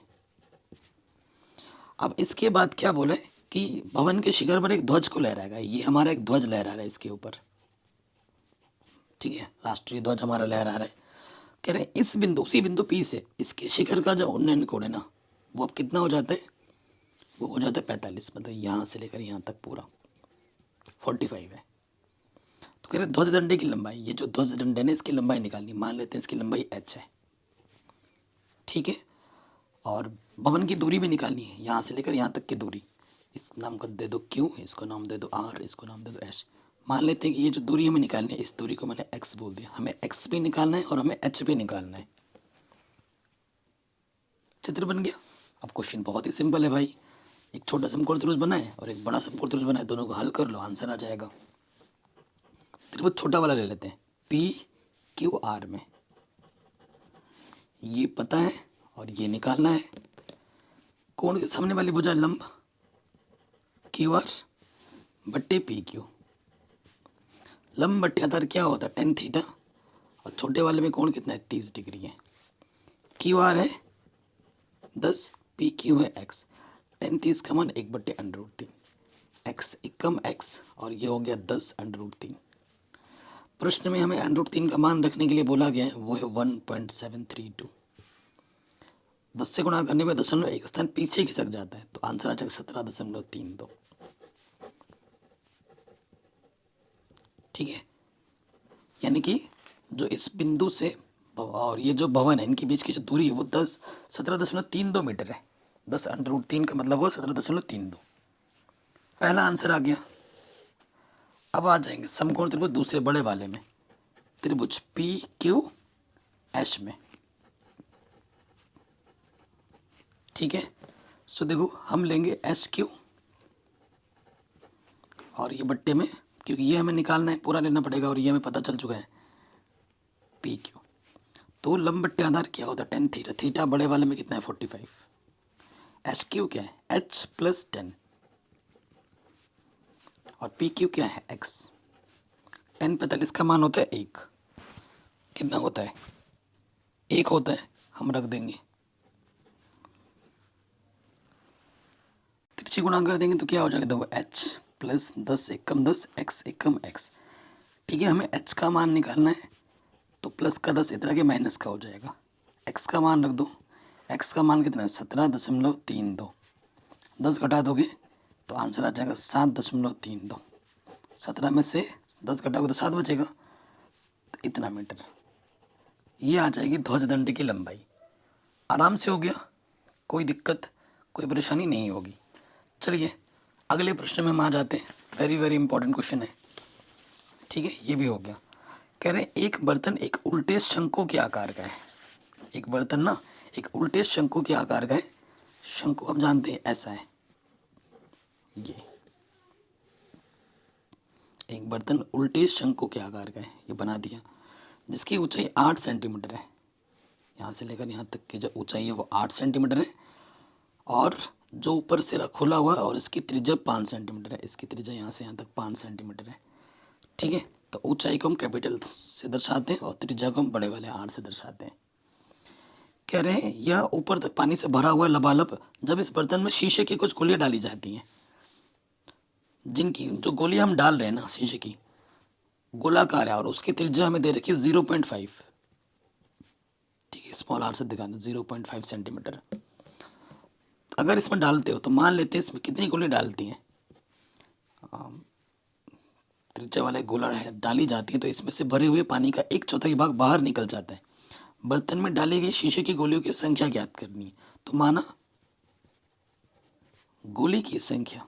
अब इसके बाद क्या बोले कि भवन के शिखर पर एक ध्वज को लहराएगा। ये हमारा एक ध्वज लहरा रहा है इसके ऊपर। ठीक है, राष्ट्रीय ध्वज हमारा लहरा रहा है। कह रहे इस बिंदु, उसी बिंदु P से इसके शिखर का जो उन्नयन कोण है ना वो अब कितना हो जाता है, वो हो जाता है 45। मतलब यहाँ से लेकर यहाँ तक पूरा 45 है। तो कह रहे ध्वज दंडे की लंबाई, ये जो ध्वज दंड है ना इसकी लंबाई निकालनी। मान लेते हैं इसकी लंबाई h है। ठीक है, और भवन की दूरी भी निकालनी है, यहाँ से लेकर यहाँ तक की दूरी। इस नाम को दे दो Q, इसको नाम दे दो R, इसको नाम दे दो H। मान लेते हैं कि ये जो दूरी हमें निकालनी है, इस दूरी को मैंने x बोल दिया। हमें x भी निकालना है और हमें h भी निकालना है। चित्र बन गया। अब क्वेश्चन बहुत ही सिंपल है भाई। एक छोटा समकोण त्रिभुज बनाए और एक बड़ा समकोण त्रिभुज बनाए, दोनों को हल कर लो, आंसर आ जाएगा। त्रिभुज छोटा वाला ले लेते हैं, PQR में। ये पता है और ये निकालना है। कोण के सामने वाली भुजा लंब QR बट्टे PQ। लंब बट्टे आधार क्या होता है, tan थीटा। और छोटे वाले में कोण कितना है, 30 डिग्री है। QR है 10, PQ है x। tan 30 का मान 1/√3, x एकम x, और ये हो गया 10√3। प्रश्न में हमें √3 का मान रखने के लिए बोला गया है, वो है 1.732। 10 से गुणा करने में दशमलव एक स्थान पीछे खिसक जाता है, तो आंसर आ जाएगा 17.32। ठीक है, यानी कि जो इस बिंदु से और ये जो भवन है इनके बीच की जो दूरी है वो 17.32 मीटर है। 10√3 का मतलब वो 17.32। पहला आंसर आ गया। अब आ जाएंगे समकोण त्रिभुज दूसरे बड़े वाले में, त्रिभुज PQH में। ठीक है, सो देखो हम लेंगे SQ और ये बट्टे में, क्योंकि ये हमें निकालना है, पूरा लेना पड़ेगा और ये हमें पता चल चुका है PQ। तो लंब बट्टे आधार क्या होता है, tan थीटा। थीटा बड़े वाले में कितना है, 45। SQ क्या है, H + 10, और PQ क्या है, X। tan 45 का मान होता है 1। कितना होता है, 1 होता है। हम रख देंगे, तिरछी गुणा कर देंगे तो क्या हो जाएगा, देखो H + 10 एकम 10, X एकम X। ठीक है, हमें H का मान निकालना है, तो प्लस का 10 इतना के माइनस का हो जाएगा। X का मान रख दो, X का मान कितना है, 17.32। 10 घटा दोगे तो आंसर आ जाएगा 7.32। 17 में से 10 घटाओगे तो 7 बचेगा, तो इतना मीटर। ये आ जाएगी ध्वज दंड की लंबाई। आराम से हो गया, कोई दिक्कत कोई परेशानी नहीं होगी। चलिए अगले प्रश्न में हम आ जाते हैं। वेरी वेरी इंपॉर्टेंट क्वेश्चन है। ठीक है, ये भी हो गया। कह रहे हैं एक बर्तन एक उल्टे शंकु के आकार का है। एक बर्तन ना एक उल्टे शंकु के आकार का है। शंकु आप जानते हैं ऐसा है, ये एक बर्तन उल्टे शंकु के आकार का है, ये बना दिया, जिसकी ऊंचाई 8 सेंटीमीटर है। यहाँ से लेकर यहाँ तक की जो ऊंचाई है वो 8 सेंटीमीटर है, और जो ऊपर सिरा खुला हुआ है और इसकी त्रिज्या 5 सेंटीमीटर है। इसकी त्रिज्या यहाँ से यहाँ तक 5 सेंटीमीटर है। ठीक है, तो ऊंचाई को हम कैपिटल से दर्शाते हैं और त्रिज्या को हम बड़े वाले 8 से दर्शाते हैं। कह रहे हैं यह ऊपर तक पानी से भरा हुआ लबालब। जब इस बर्तन में शीशे की कुछ गोलियां डाली जाती हैं, जिनकी जो गोलियां हम डाल रहे हैं ना शीशे की, गोलाकार है और उसकी त्रिज्या हमें दे रखी है 0.5। ठीक है, स्मॉल आर से दिखा दें, 0.5 सेंटीमीटर। अगर इसमें डालते हो तो मान लेते हैं इसमें कितनी गोली डालती हैं, त्रिज्या वाला एक गोला है डाली जाती है तो इसमें से भरे हुए पानी का एक चौथाई भाग बाहर निकल जाता है। बर्तन में डाली गई शीशे की गोलियों की संख्या ज्ञात करनी है। तो माना गोली की संख्या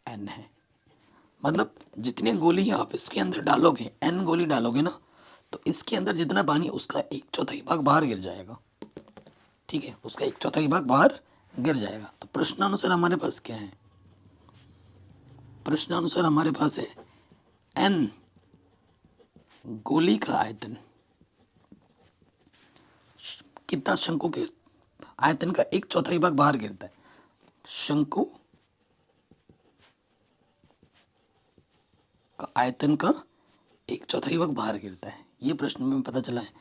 n है, मतलब जितनी गोली आप इसके अंदर डालोगे, n गोली डालोगे ना, तो इसके अंदर जितना पानी उसका एक चौथाई भाग बाहर गिर जाएगा। ठीक है, उसका एक चौथाई भाग बाहर गिर जाएगा। तो प्रश्नानुसार हमारे पास क्या है? प्रश्नानुसार हमारे पास है n गोली का आयतन कितना, शंकु के आयतन का एक चौथाई भाग बाहर गिरता है। शंकु का आयतन का एक चौथाई भाग बाहर गिरता है, ये प्रश्न में पता चला है।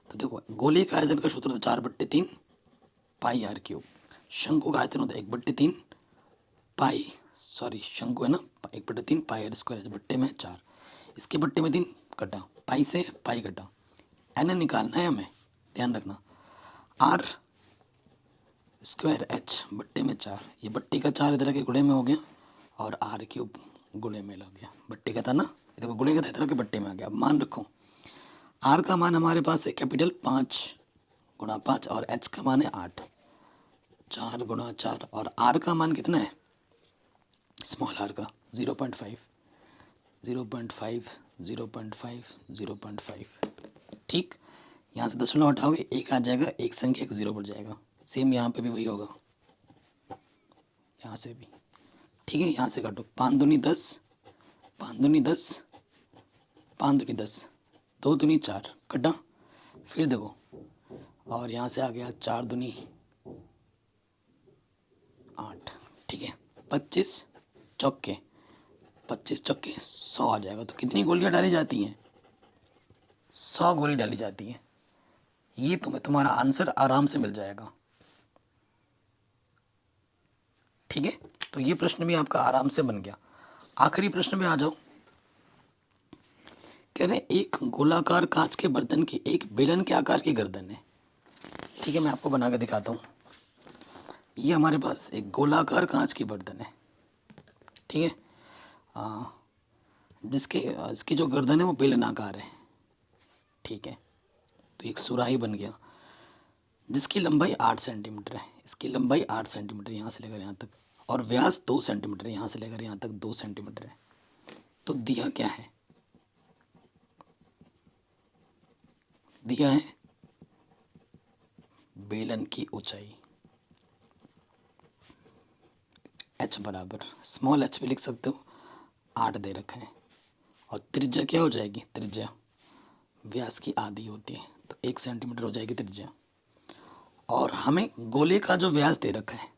तो देखो, गोली का आयतन का सूत्र होता है 4/3 पाई आर क्यूब। शंकु का आयतन होता है 1/3 पाई, सॉरी शंकु है ना, 1/3 पाई आर स्क्वायर, बट्टे में 4, इसके बट्टे में 3 कटा, पाई से पाई कटा, एन निकालना है हमें, ध्यान रखना। आर स्क्वायर एच बट्टे में 4, ये बट्टे का 4 इधर के गुणे में हो गया और आर क्यूब गुणे में लग गया, बट्टे का था ना, देखो गुणे का था इधर के बट्टे में आ गया। अब मान रखो आर का मान हमारे पास है कैपिटल 5 गुणा 5 और एच का मान है 8, 4 गुणा 4, और आर का मान कितना है स्मॉल आर का 0.5, 0.5, 0.5, 0.5। ठीक, यहाँ से दशमलव हटाओगे एक आ जाएगा, एक संख्या एक 0 बढ़ जाएगा। सेम यहाँ पे भी वही होगा, यहाँ से भी। ठीक है, यहाँ से काटो, 5 दूनी 10, 5 दूनी 10, 5 दूनी 10, 2 दूनी 4 कटा, फिर देखो और यहाँ से आ गया 4 दूनी 8। ठीक है, 25 चौके 100 आ जाएगा। तो कितनी गोलियाँ डाली जाती हैं? 100 गोली डाली जाती है। ये तुम्हारा आंसर आराम से मिल जाएगा। ठीक है, तो ये प्रश्न भी आपका आराम से बन गया। आखिरी प्रश्न में आ जाओ। कह रहे एक गोलाकार कांच के बर्तन की एक बेलन के आकार की गर्दन है। ठीक है, मैं आपको बना के दिखाता हूँ। ये हमारे पास एक गोलाकार कांच की बर्तन है, ठीक है, इसकी जो गर्दन है वो बेलनाकार है। ठीक है, तो एक सुराही बन गया जिसकी लंबाई 8 सेंटीमीटर है। इसकी लंबाई 8 सेंटीमीटर यहाँ से लेकर यहाँ तक, और व्यास 2 सेंटीमीटर यहाँ से लेकर यहाँ तक 2 सेंटीमीटर है। तो दिया क्या है? दिया है बेलन की ऊंचाई h बराबर, स्मॉल h भी लिख सकते हो, 8 दे रखा है। और त्रिज्या क्या हो जाएगी? त्रिज्या व्यास की आधी होती है, तो 1 सेंटीमीटर हो जाएगी त्रिज्या। और हमें गोले का जो व्यास दे रखा है,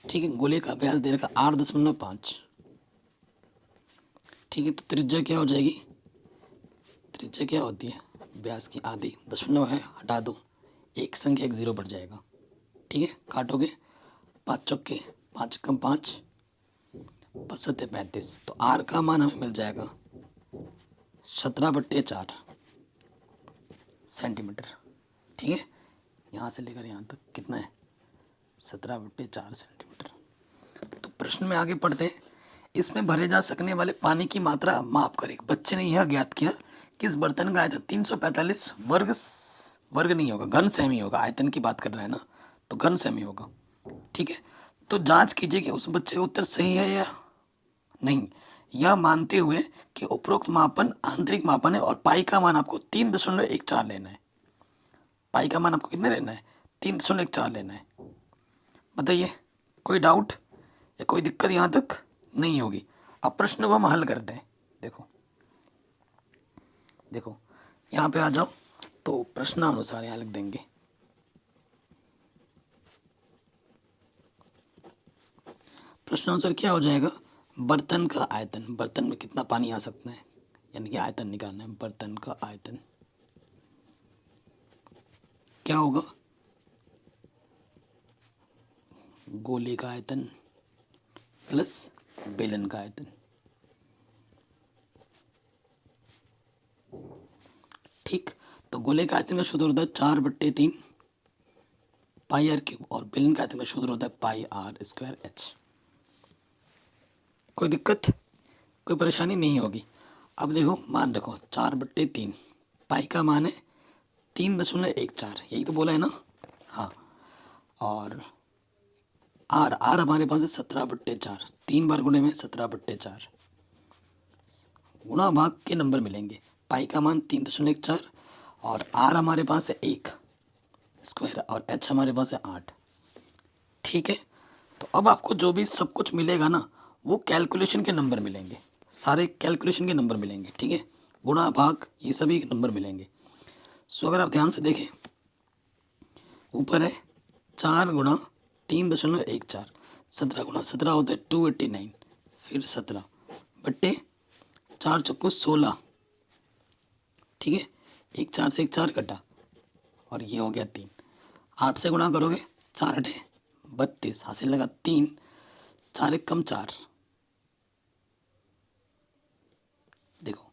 ठीक है, गोले का व्यास दे रखा 8.5। ठीक है, तो त्रिज्या क्या हो जाएगी? त्रिज्या क्या होती है? व्यास की आधी, दशमलव है हटा दो, एक संख्या एक 0 बढ़ जाएगा। ठीक है, काटोगे 5 चौके 5 कम 5 5 35, तो आर का मान हमें मिल जाएगा 17/4 सेंटीमीटर। ठीक है, यहाँ से लेकर यहाँ तक कितना है? 17/4 सेंटीमीटर। तो प्रश्न में आगे पढ़ते हैं। इसमें भरे जा सकने वाले पानी की मात्रा माप कर एक बच्चे ने यह ज्ञात किया कि इस बर्तन का आयतन 345 वर्ग नहीं होगा, घन सेमी होगा। आयतन की बात कर रहा है ना, तो घन सेमी होगा। ठीक है, तो जांच कीजिए कि उस बच्चे का उत्तर सही है या नहीं, यह मानते हुए कि उपरोक्त मापन आंतरिक मापन है और पाई का मान आपको 3.14 लेना है। पाई का मान आपको कितने लेना है? 3.14 लेना है। बताइए, कोई डाउट या कोई दिक्कत यहाँ तक नहीं होगी। अब प्रश्न को हम हल करते हैं। देखो देखो, यहाँ पे आ जाओ, तो प्रश्नानुसार यहाँ लिख देंगे। प्रश्नानुसार क्या हो जाएगा? बर्तन का आयतन, बर्तन में कितना पानी आ सकता है, यानी कि आयतन निकालना है। बर्तन का आयतन क्या होगा? गोले का आयतन प्लस बेलन का आयतन। ठीक, तो गोले का आयतन का सूत्र होता है 4/3 पाई आर क्यूब, और बिलियन का आयतन का सूत्र होता है पाई आर स्क्वायर एच। कोई दिक्कत, कोई परेशानी नहीं होगी। अब देखो मान रखो 4/3, पाई का मान है 3.14, यही तो बोला है ना। हाँ, और आर आर हमारे पास है 17/4, 3 बार गुणे में 17/4, गुणा भाग के नंबर मिलेंगे। पाई का मान 3.14 और आर हमारे पास है 1 स्क्वायर और एच हमारे पास है 8। ठीक है, तो अब आपको जो भी सब कुछ मिलेगा ना वो कैलकुलेशन के नंबर मिलेंगे, सारे कैलकुलेशन के नंबर मिलेंगे। ठीक है, गुणा भाग ये सभी नंबर मिलेंगे। सो अगर आप ध्यान से देखें, ऊपर है 4 गुणा 3.14, 17 गुणा 17 होता है 289, फिर 17 बट्टे 4 चक्को 16। ठीक है, एक 4 से एक 4 कटा और ये हो गया 3। 8 से गुणा करोगे 4 8 32, हासिल लगा 3, 4 1 कम 4, देखो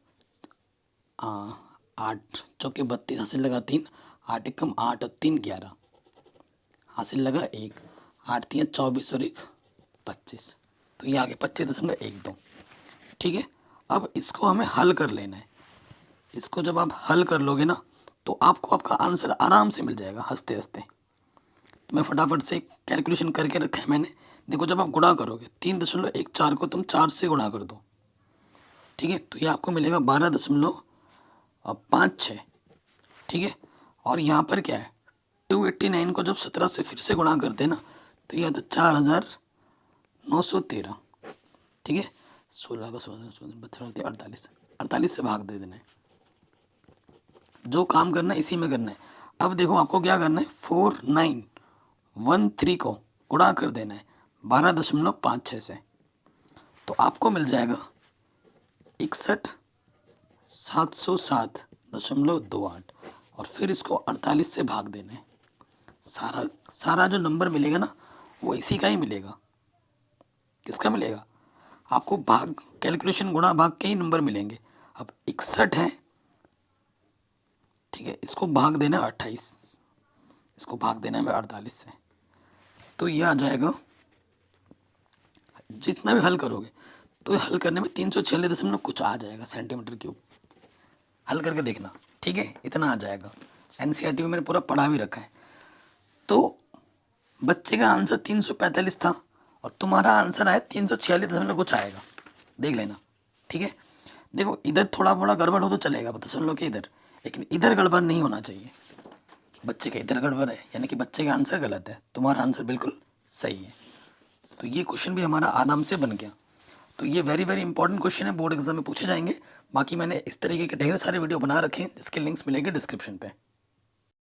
8 चौके 32, हासिल लगा 3, 8 1 कम 8 और 3 11, हासिल लगा 1, 8 3 24 और 1 25, तो ये आगे 25.12। ठीक है, अब इसको हमें हल कर लेना है। इसको जब आप हल कर लोगे ना तो आपको आपका आंसर आराम से मिल जाएगा हंसते हंसते। तो मैं फटाफट से कैलकुलेशन करके रखा है मैंने। देखो जब आप गुणा करोगे 3.14 को तुम 4 से गुणा कर दो, ठीक है, तो ये आपको मिलेगा 12.56। ठीक है, और यहाँ पर क्या है 289 को जब 17 से फिर से गुणा करते हैं ना तो ये आता है 4913। ठीक है, 16 का 16 48 से भाग दे देना है। जो काम करना है इसी में करना है। अब देखो आपको क्या करना है, 4913 को गुणा कर देना है 12.56 से, तो आपको मिल जाएगा 61,707.28 और फिर इसको 48 से भाग देना है। सारा जो नंबर मिलेगा ना वो इसी का ही मिलेगा। किसका मिलेगा, आपको भाग कैलकुलेशन गुणा भाग के ही नंबर मिलेंगे। अब 61 है, ठीक है, इसको भाग देना है 28, इसको भाग देना है 48 से, तो ये आ जाएगा। जितना भी हल करोगे तो हल करने में 346 कुछ आ जाएगा सेंटीमीटर क्यूब। हल करके देखना, ठीक है, इतना आ जाएगा। एनसीईआरटी में मैंने पूरा पढ़ा भी रखा है। तो बच्चे का आंसर 345 था और तुम्हारा आंसर आया 346 कुछ आएगा, देख लेना। ठीक है, देखो इधर थोड़ा थोड़ा गड़बड़ हो तो चलेगा दशमलव के इधर, लेकिन इधर गड़बड़ नहीं होना चाहिए। बच्चे का इधर गड़बड़ है यानी कि बच्चे का आंसर गलत है, तुम्हारा आंसर बिल्कुल सही है। तो ये क्वेश्चन भी हमारा आराम से बन गया। तो ये वेरी वेरी इंपॉर्टेंट क्वेश्चन है, बोर्ड एग्जाम में पूछे जाएंगे। बाकी मैंने इस तरीके के ढेर सारे वीडियो बना रखे हैं जिसके लिंक्स मिलेंगे डिस्क्रिप्शन पे।